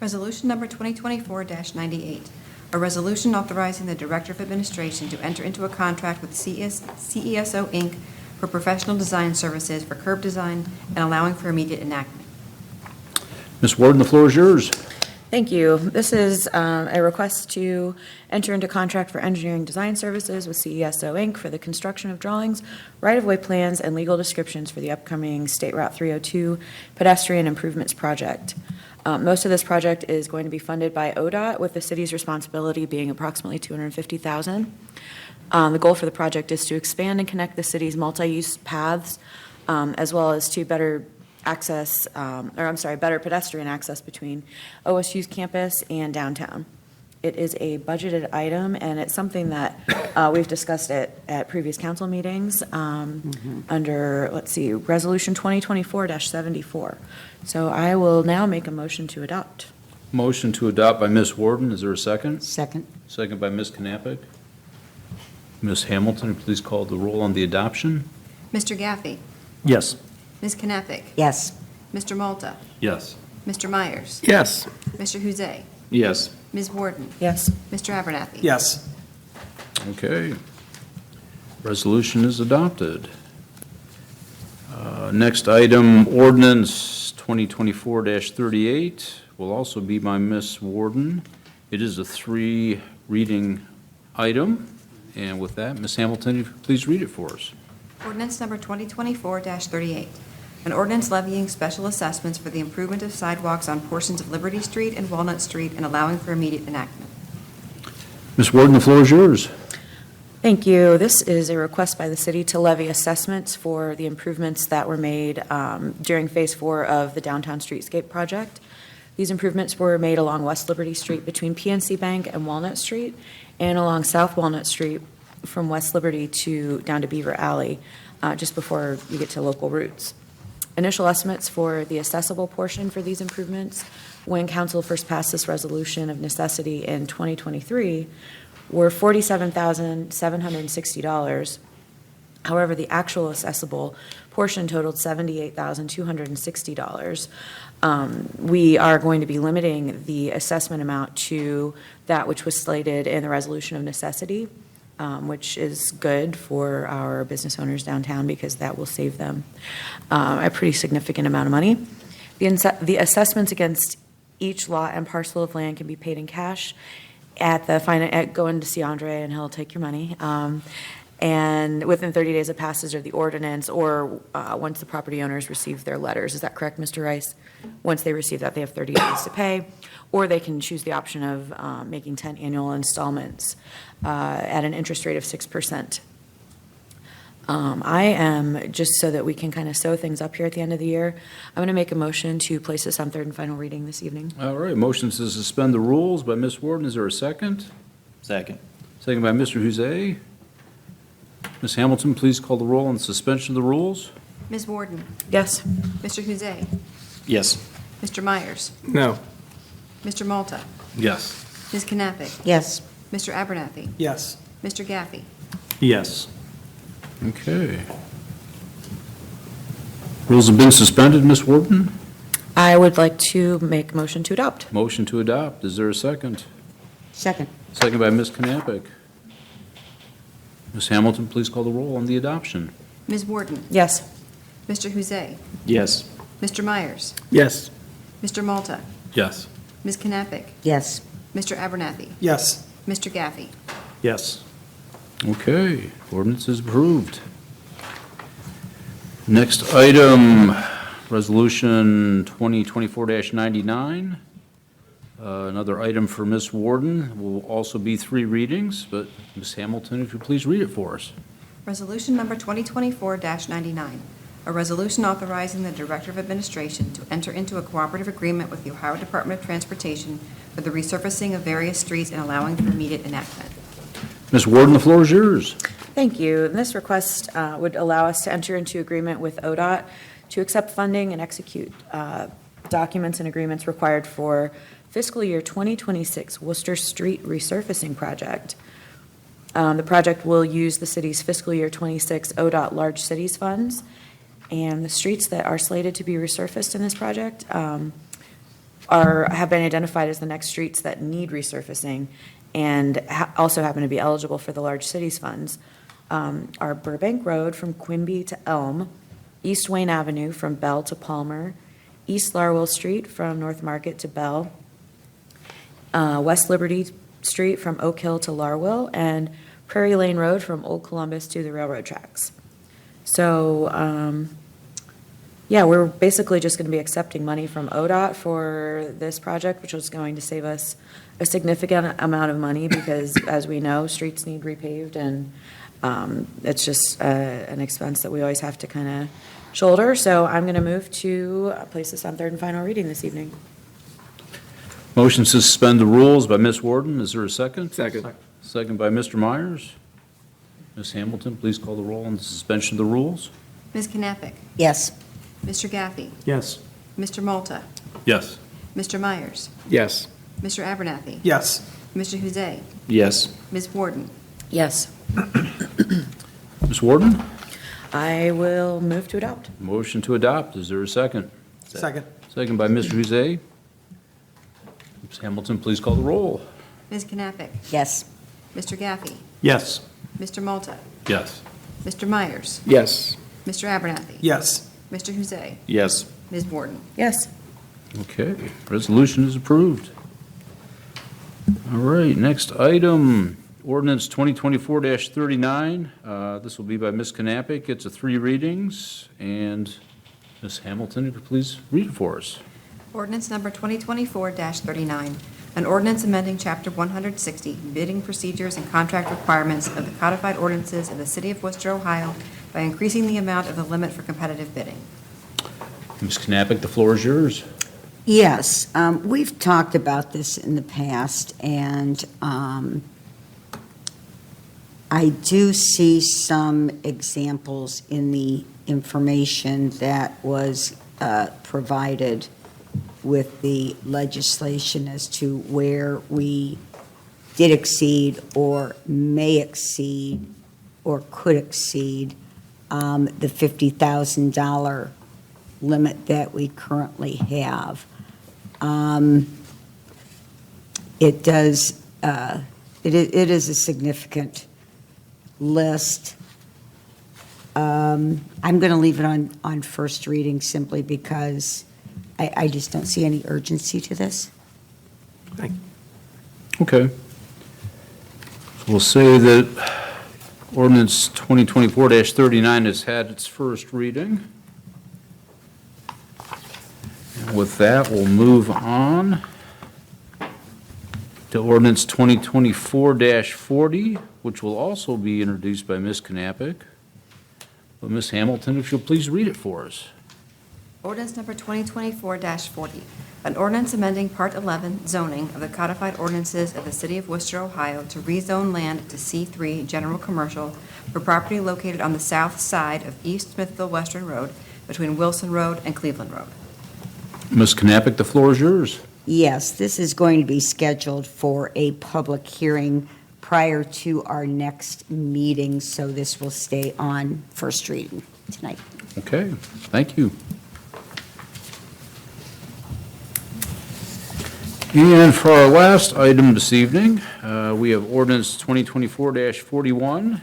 Resolution number 2024-98, a resolution authorizing the Director of Administration to enter into a contract with CESO, Inc. for professional design services for curb design and allowing for immediate enactment. Ms. Warden, the floor is yours. Thank you. This is a request to enter into contract for engineering design services with CESO Inc. for the construction of drawings, right-of-way plans, and legal descriptions for the upcoming State Route 302 pedestrian improvements project. Most of this project is going to be funded by ODOT, with the city's responsibility being approximately $250,000. The goal for the project is to expand and connect the city's multi-use paths, as well as to better pedestrian access between OSU's campus and downtown. It is a budgeted item, and it's something that we've discussed at previous council meetings under, Resolution 2024-74. So I will now make a motion to adopt. Motion to adopt by Ms. Warden. Is there a second? Second. Second by Ms. Knappich. Ms. Hamilton, please call the roll on the adoption. Mr. Gaffey. Yes. Ms. Knappich. Yes. Mr. Malta. Yes. Mr. Myers. Yes. Mr. Huzay. Yes. Ms. Warden. Yes. Mr. Abernathy. Yes. Okay. Resolution is adopted. Next item, ordinance 2024-38, will also be by Ms. Warden. It is a 3-reading item. And with that, Ms. Hamilton, if you please read it for us. Ordinance number 2024-38, an ordinance levying special assessments for the improvement of sidewalks on portions of Liberty Street and Walnut Street and allowing for immediate enactment. Ms. Warden, the floor is yours. Thank you. This is a request by the city to levy assessments for the improvements that were made during Phase 4 of the Downtown Streetscape project. These improvements were made along West Liberty Street between PNC Bank and Walnut Street, and along South Walnut Street from West Liberty down to Beaver Alley, just before you get to local routes. Initial estimates for the accessible portion for these improvements, when council first passed this resolution of necessity in 2023, were $47,760. However, the actual accessible portion totaled $78,260. We are going to be limiting the assessment amount to that which was slated in the resolution of necessity, which is good for our business owners downtown because that will save them a pretty significant amount of money. The assessments against each lot and parcel of land can be paid in cash go in to see Andre and he'll take your money. And within 30 days of passage of the ordinance, or once the property owners receive their letters. Is that correct, Mr. Rice? Once they receive that, they have 30 days to pay, or they can choose the option of making 10 annual installments at an interest rate of 6%. I am, just so that we can kind of sew things up here at the end of the year, I'm going to make a motion to place this on third and final reading this evening. All right, motion to suspend the rules by Ms. Warden. Is there a second? Second. Second by Mr. Huzay. Ms. Hamilton, please call the roll on suspension of the rules. Ms. Warden. Yes. Mr. Huzay. Yes. Mr. Myers. No. Mr. Malta. Yes. Ms. Knappich. Yes. Mr. Abernathy. Yes. Mr. Gaffey. Yes. Okay. Rules have been suspended, Ms. Warden. I would like to make a motion to adopt. Motion to adopt. Is there a second? Second. Second by Ms. Knappich. Ms. Hamilton, please call the roll on the adoption. Ms. Warden. Yes. Mr. Huzay. Yes. Mr. Myers. Yes. Mr. Malta. Yes. Ms. Knappich. Yes. Mr. Abernathy. Yes. Mr. Gaffey. Yes. Okay, ordinance is approved. Next item, Resolution 2024-99. Another item for Ms. Warden will also be 3 readings, but Ms. Hamilton, if you please read it for us. Resolution number 2024-99, a resolution authorizing the Director of Administration to enter into a cooperative agreement with the Ohio Department of Transportation for the resurfacing of various streets and allowing for immediate enactment. Ms. Warden, the floor is yours. Thank you. This request would allow us to enter into agreement with ODOT to accept funding and execute documents and agreements required for fiscal year 2026 Wooster Street resurfacing project. The project will use the city's fiscal year 26 ODOT large cities funds, and the streets that are slated to be resurfaced in this project have been identified as the next streets that need resurfacing and also happen to be eligible for the large cities funds. Are Burbank Road from Quimby to Elm, East Wayne Avenue from Bell to Palmer, East Larwell Street from North Market to Bell, West Liberty Street from Oak Hill to Larwell, and Prairie Lane Road from Old Columbus to the railroad tracks. So, yeah, we're basically just going to be accepting money from ODOT for this project, which is going to save us a significant amount of money because, as we know, streets need repaved, and it's just an expense that we always have to kind of shoulder. So I'm going to move to place this on third and final reading this evening. Motion to suspend the rules by Ms. Warden. Is there a second? Second. Second by Mr. Myers. Ms. Hamilton, please call the roll on the suspension of the rules. Ms. Knappich. Yes. Mr. Gaffey. Yes. Mr. Malta. Yes. Mr. Myers. Yes. Mr. Abernathy. Yes. Mr. Huzay. Yes. Ms. Warden. Yes. Ms. Warden, I will move to adopt. motion to adopt. Is there a second? Second. Second by Mr. Huzay. Ms. Hamilton, please call the roll. Ms. Knappich. Yes. Mr. Gaffey. Yes. Mr. Malta. Yes. Mr. Myers. Yes. Mr. Abernathy. Yes. Mr. Huzay. Yes. Ms. Warden. Yes. Okay, resolution is approved. All right, next item, ordinance 2024-39. This will be by Ms. Knappich. It's a 3 readings, and Ms. Hamilton, if you please read it for us. Ordinance number 2024-39, an ordinance amending Chapter 160, bidding procedures and contract requirements of the codified ordinances of the City of Wooster, Ohio, by increasing the amount of the limit for competitive bidding. Ms. Knappich, the floor is yours. Yes, we've talked about this in the past, and I do see some examples in the information that was provided with the legislation as to where we did exceed or may exceed or could exceed the $50,000 limit that we currently have. It does, it is a significant list. I'm going to leave it on first reading simply because I just don't see any urgency to this. Okay. We'll say that ordinance 2024-39 has had its first reading. And with that, we'll move on to ordinance 2024-40, which will also be introduced by Ms. Knappich. But Ms. Hamilton, if you'll please read it for us. Ordinance number 2024-40, an ordinance amending Part 11 zoning of the codified ordinances of the City of Wooster, Ohio to rezone land to C3 General Commercial for property located on the south side of East Smithville Western Road between Wilson Road and Cleveland Road. Ms. Knappich, the floor is yours. Yes, this is going to be scheduled for a public hearing prior to our next meeting, so this will stay on first reading tonight. Okay, thank you. And for our last item this evening, we have ordinance 2024-41.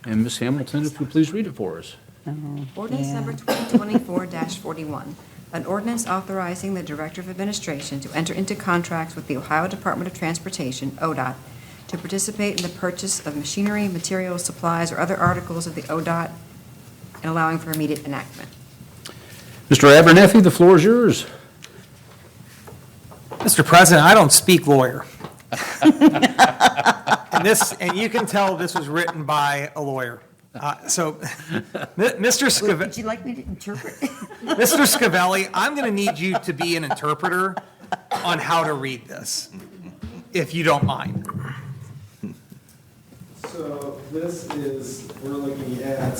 And Ms. Hamilton, if you please read it for us. Ordinance number 2024-41, an ordinance authorizing the Director of Administration to enter into contracts with the Ohio Department of Transportation, ODOT, to participate in the purchase of machinery, materials, supplies, or other articles of the ODOT, and allowing for immediate enactment. Mr. Abernathy, the floor is yours. Mr. President, I don't speak lawyer. And you can tell this was written by a lawyer. Mr. Scavelli. Would you like me to interpret? Mr. Scavelli, I'm going to need you to be an interpreter on how to read this, if you don't mind. So this is, we're looking at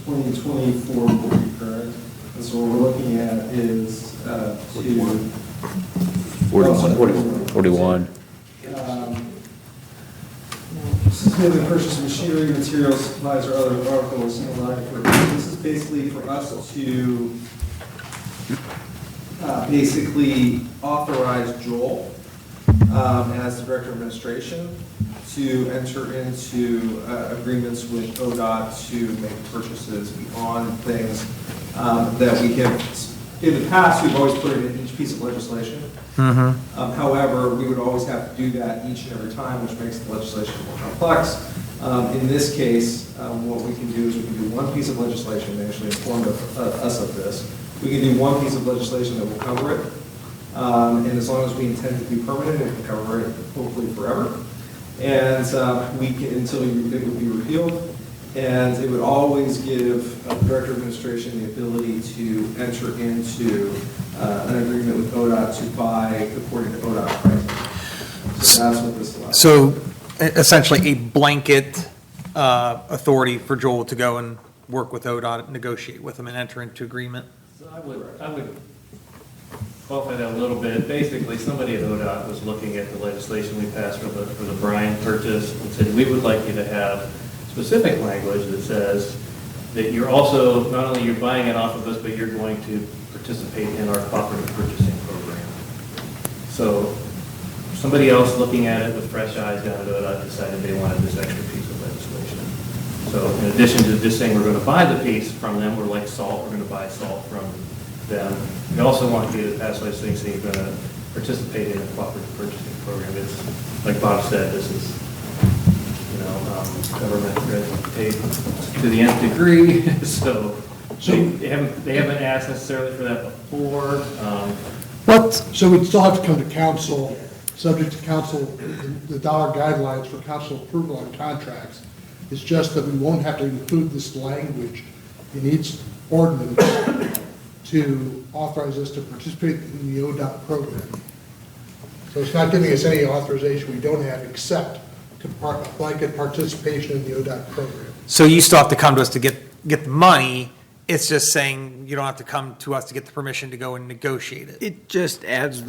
2024 40 current. And so what we're looking at is 41. Suspending the purchase of machinery, materials, supplies, or other articles in line for, this is basically for us to basically authorize Joel as the Director of Administration to enter into agreements with ODOT to make purchases beyond things that we have, in the past, we've always put it in each piece of legislation. However, we would always have to do that each and every time, which makes the legislation more complex. In this case, what we can do is we can do one piece of legislation, they actually informed us of this. We can do one piece of legislation that will cover it. And as long as we intend to be permanent, it can cover it hopefully forever. And we can, until it would be repealed. And it would always give the Director of Administration the ability to enter into an agreement with ODOT to buy according to ODOT pricing. So that's what this allows. So essentially a blanket authority for Joel to go and work with ODOT, negotiate with them and enter into agreement? So I would qualify that a little bit. Basically, somebody at ODOT was looking at the legislation we passed for the brine purchase and said, we would like you to have specific language that says that you're also, not only you're buying it off of us, but you're going to participate in our cooperative purchasing program. So somebody else looking at it with fresh eyes down at ODOT decided they wanted this extra piece of legislation. So in addition to just saying we're going to buy the piece from them, we're like salt, we're going to buy salt from them. We also want you to pass legislation saying you're going to participate in a cooperative purchasing program. It's, like Bob said, this is, government red tape to the nth degree. So they haven't asked necessarily for that before. So we'd still have to come to council, subject to council, the dollar guidelines for council approval on contracts. It's just that we won't have to include this language in each ordinance to authorize us to participate in the ODOT program. So it's not giving us any authorization we don't have except blanket participation in the ODOT program. So you still have to come to us to get the money. It's just saying you don't have to come to us to get the permission to go and negotiate it. It just adds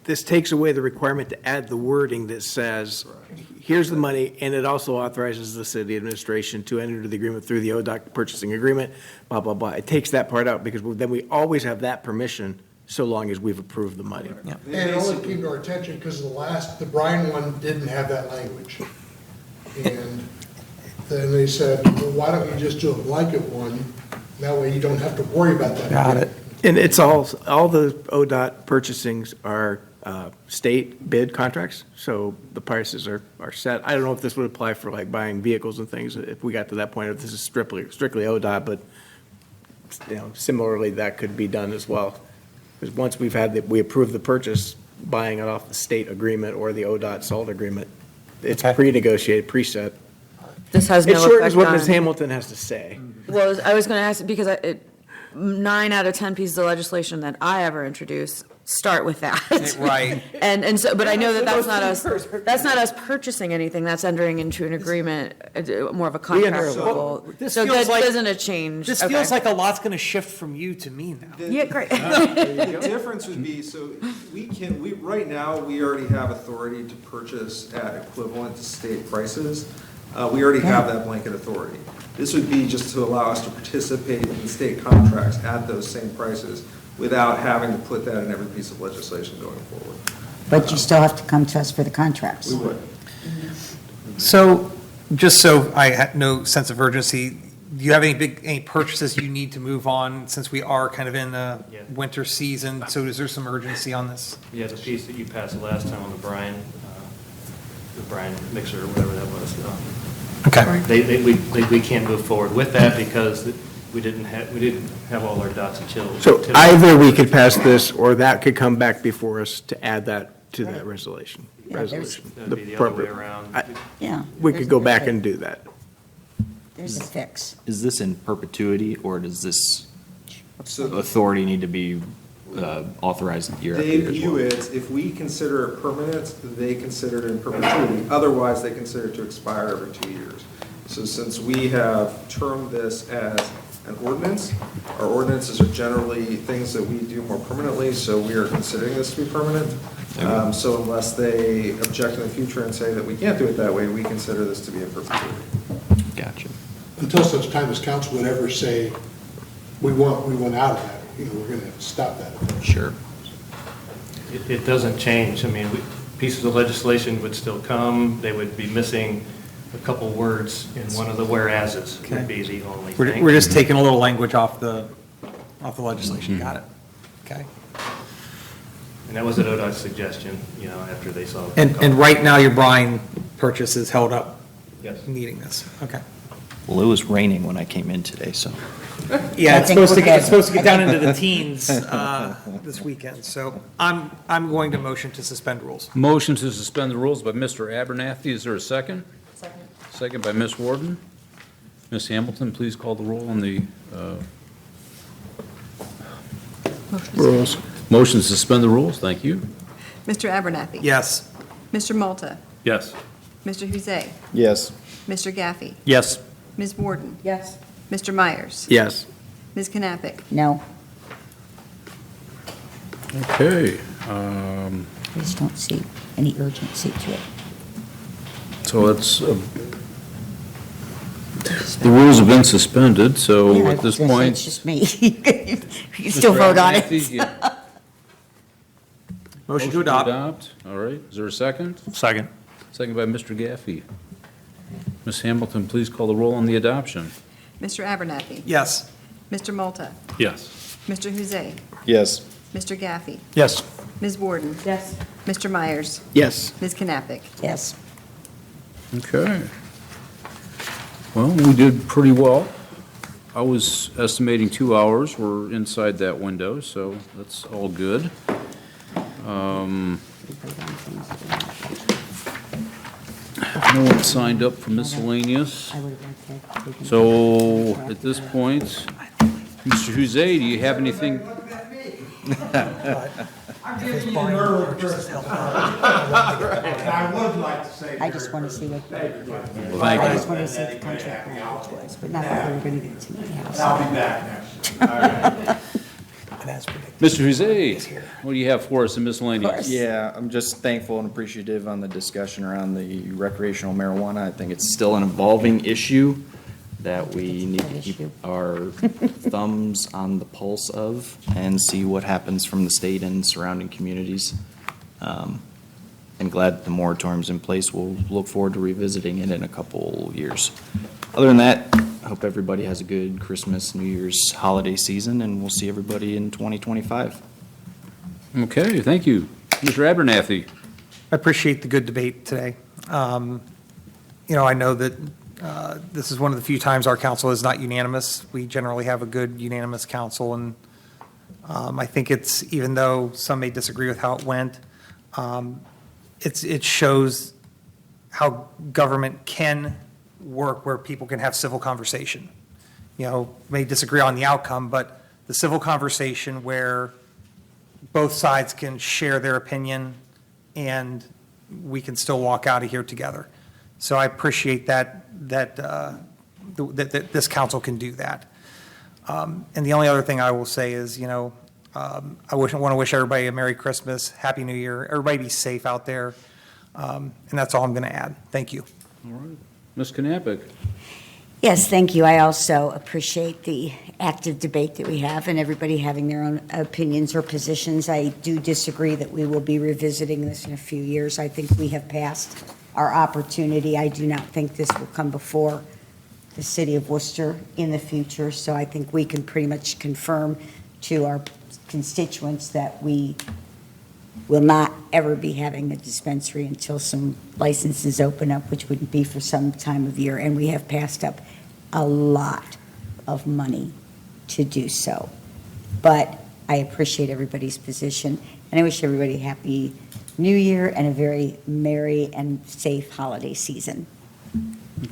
this takes away the requirement to add the wording that says, here's the money, and it also authorizes the city administration to enter into the agreement through the ODOT purchasing agreement, blah, blah, blah. It takes that part out because then we always have that permission so long as we've approved the money. And it only came to our attention because the Bryan one didn't have that language. And then they said, well, why don't you just do a blanket one? That way you don't have to worry about that. Got it. And it's all the ODOT purchasings are state bid contracts, so the prices are set. I don't know if this would apply for like buying vehicles and things, if we got to that point, if this is strictly ODOT, but similarly, that could be done as well. Because once we approve the purchase, buying it off the state agreement or the ODOT salt agreement, it's pre-negotiated, preset. This has It no shortens effect what on. Ms. Hamilton has to say. Well, I was going to ask, because 9 out of 10 pieces of legislation that I ever introduce start with that. Right. And so, but I know that that's not us purchasing anything, that's entering into an agreement, more of a contract role. So that isn't a change. This Okay. feels like a lot's going to shift from you to me now. Yeah, great. The difference would be, so right now, we already have authority to purchase at equivalent to state prices. We already have that blanket authority. This would be just to allow us to participate in state contracts at those same prices without having to put that in every piece of legislation going forward. But you still have to come to us for the contracts. We would. So, just so I had no sense of urgency, do you have any purchases you need to move on since we are kind of in the winter season? So is there some urgency on this? Yeah, the piece that you passed the last time on the brine mixer or whatever that was. Okay. We can't move forward with that because we didn't have all our dots and chills. So either we could pass this, or that could come back before us to add that to that resolution. Yeah, That'd be the other way around. Yeah. We could go back and do that. There's a fix. Is this in perpetuity, or does this So authority need to be authorized year after they year as view well? it, if we consider it permanent, they consider it in perpetuity. Otherwise, they consider it to expire every 2 years. So since we have termed this as an ordinance, our ordinances are generally things that we do more permanently, so we are considering this to be permanent. So unless they object in the future and say that we can't do it that way, we consider this to be in perpetuity. Gotcha. Until such time as council would ever say, we want out of that, we're going to stop that. Sure. It doesn't change. I mean, pieces of legislation would still come. They would be missing a couple words in one of the whereases would be the only thing. We're just taking a little language off the legislation. Got it. Okay. And that was at ODOT's suggestion, you know, after they saw. And right now, your brine purchase is held up, Yes. needing this, okay. Well, it was raining when I came in today, so. Yeah, I it's think supposed to we're get, it's good. supposed to get down into the teens this weekend, so I'm going to motion to suspend rules. Motion to suspend the rules by Mr. Abernathy. Is there a second? Second. Second by Ms. Warden. Ms. Hamilton, please call the roll on the Rules. motion to suspend the rules. Thank you. Mr. Abernathy. Yes. Mr. Malta. Yes. Mr. Huzay. Yes. Mr. Gaffey. Yes. Ms. Warden. Yes. Mr. Myers. Yes. Ms. Knappich. No, Okay. I just don't see any urgency to it. So it's, the rules have been suspended, so Yeah, I at this was gonna say, point. It's just me. You can still vote on it. Mr. Abernathy, yeah. Motion to adopt. All right. Is there a second? Second. Second by Mr. Gaffey. Ms. Hamilton, please call the roll on the adoption. Mr. Abernathy. Yes. Mr. Malta. Yes. Mr. Huzay. Yes. Mr. Gaffey. Yes. Ms. Warden. Yes. Mr. Myers. Yes. Ms. Knappich. Yes. Okay. Well, we did pretty well. I was estimating 2 hours. We're inside that window, so that's all good. No one signed up for miscellaneous. I would have liked to. So at this point, Mr. Huzay, do you have anything? I just want to see what, Well, I thank just you. want to see what the contract language was, but not that we were going to get to my house. I'll be back next year. All right. Mr. Huzay, what do you have for us in miscellaneous? Yeah, I'm just thankful and appreciative on the discussion around the recreational marijuana. I think it's still an evolving issue that we need to keep our thumbs on the pulse of and see what happens from the state and surrounding communities. And glad that the moratorium's in place. We'll look forward to revisiting it in a couple years. Other than that, I hope everybody has a good Christmas, New Year's holiday season, and we'll see everybody in 2025. Okay, thank you. Mr. Abernathy? I appreciate the good debate today. You know, I know that this is one of the few times our council is not unanimous. We generally have a good unanimous council, and I think it's, even though some may disagree with how it went, it shows how government can work where people can have civil conversation. You know, may disagree on the outcome, but the civil conversation where both sides can share their opinion and we can still walk out of here together. So I appreciate that this council can do that. And the only other thing I will say is, you know, I want to wish everybody a Merry Christmas, Happy New Year. Everybody be safe out there. And that's all I'm going to add. Thank you. All right. Ms. Knappich? Yes, thank you. I also appreciate the active debate that we have and everybody having their own opinions or positions. I do disagree that we will be revisiting this in a few years. I think we have passed our opportunity. I do not think this will come before the city of Worcester in the future, so I think we can pretty much confirm to our constituents that we will not ever be having a dispensary until some licenses open up, which wouldn't be for some time of year, and we have passed up a lot of money to do so. But I appreciate everybody's position, and I wish everybody a happy New Year and a very merry and safe holiday season.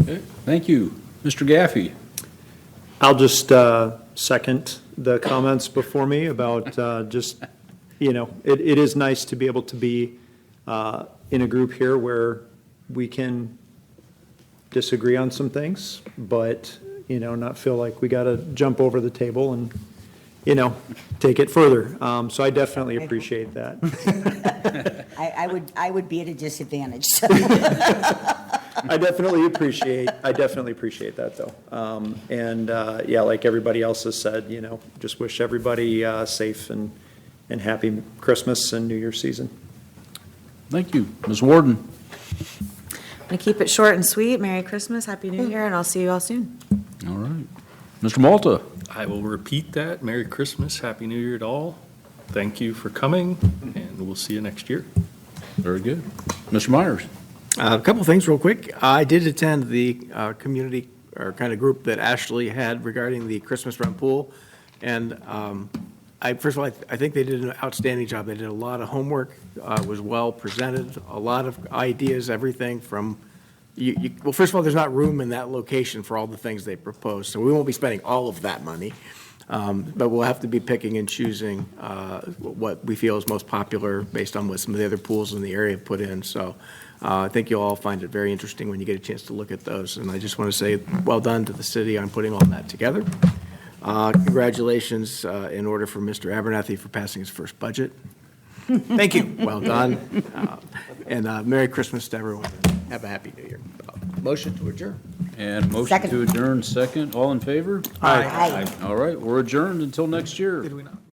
Okay, thank you. Mr. Gaffey? I'll just second the comments before me about just, you know, it is nice to be able to be in a group here where we can disagree on some things, but, you know, not feel like we got to jump over the table and, you know, take it further. So I definitely appreciate that. I would be at a disadvantage. I definitely appreciate that, though. Yeah, like everybody else has said, you know, just wish everybody safe and happy Christmas and New Year's season. Thank you. Ms. Warden? I'm going to keep it short and sweet. Merry Christmas, Happy New Year, and I'll see you all soon. All right. Mr. Malta? I will repeat that. Merry Christmas, Happy New Year to all. Thank you for coming, and and we'll see you next year. Very good. Mr. Myers? A couple things real quick. I did attend the community, or kind of group that Ashley had regarding the Christmas run pool. And first of all, I think they did an outstanding job. They did a lot of homework, was well presented, a lot of ideas, everything from, well, first of all, there's not room in that location for all the things they proposed, so we won't be spending all of that money. But we'll have to be picking and choosing what we feel is most popular based on what some of the other pools in the area have put in. So I think you'll all find it very interesting when you get a chance to look at those. And I just want to say well done to the city on putting all that together. Congratulations in order for Mr. Abernathy for passing his first budget. Thank you. Well done. And Merry Christmas to everyone. Have a happy New Year. Motion to adjourn. And motion Second. to adjourn, second. All in favor? Aye. All right, we're adjourned until next year. Did we not?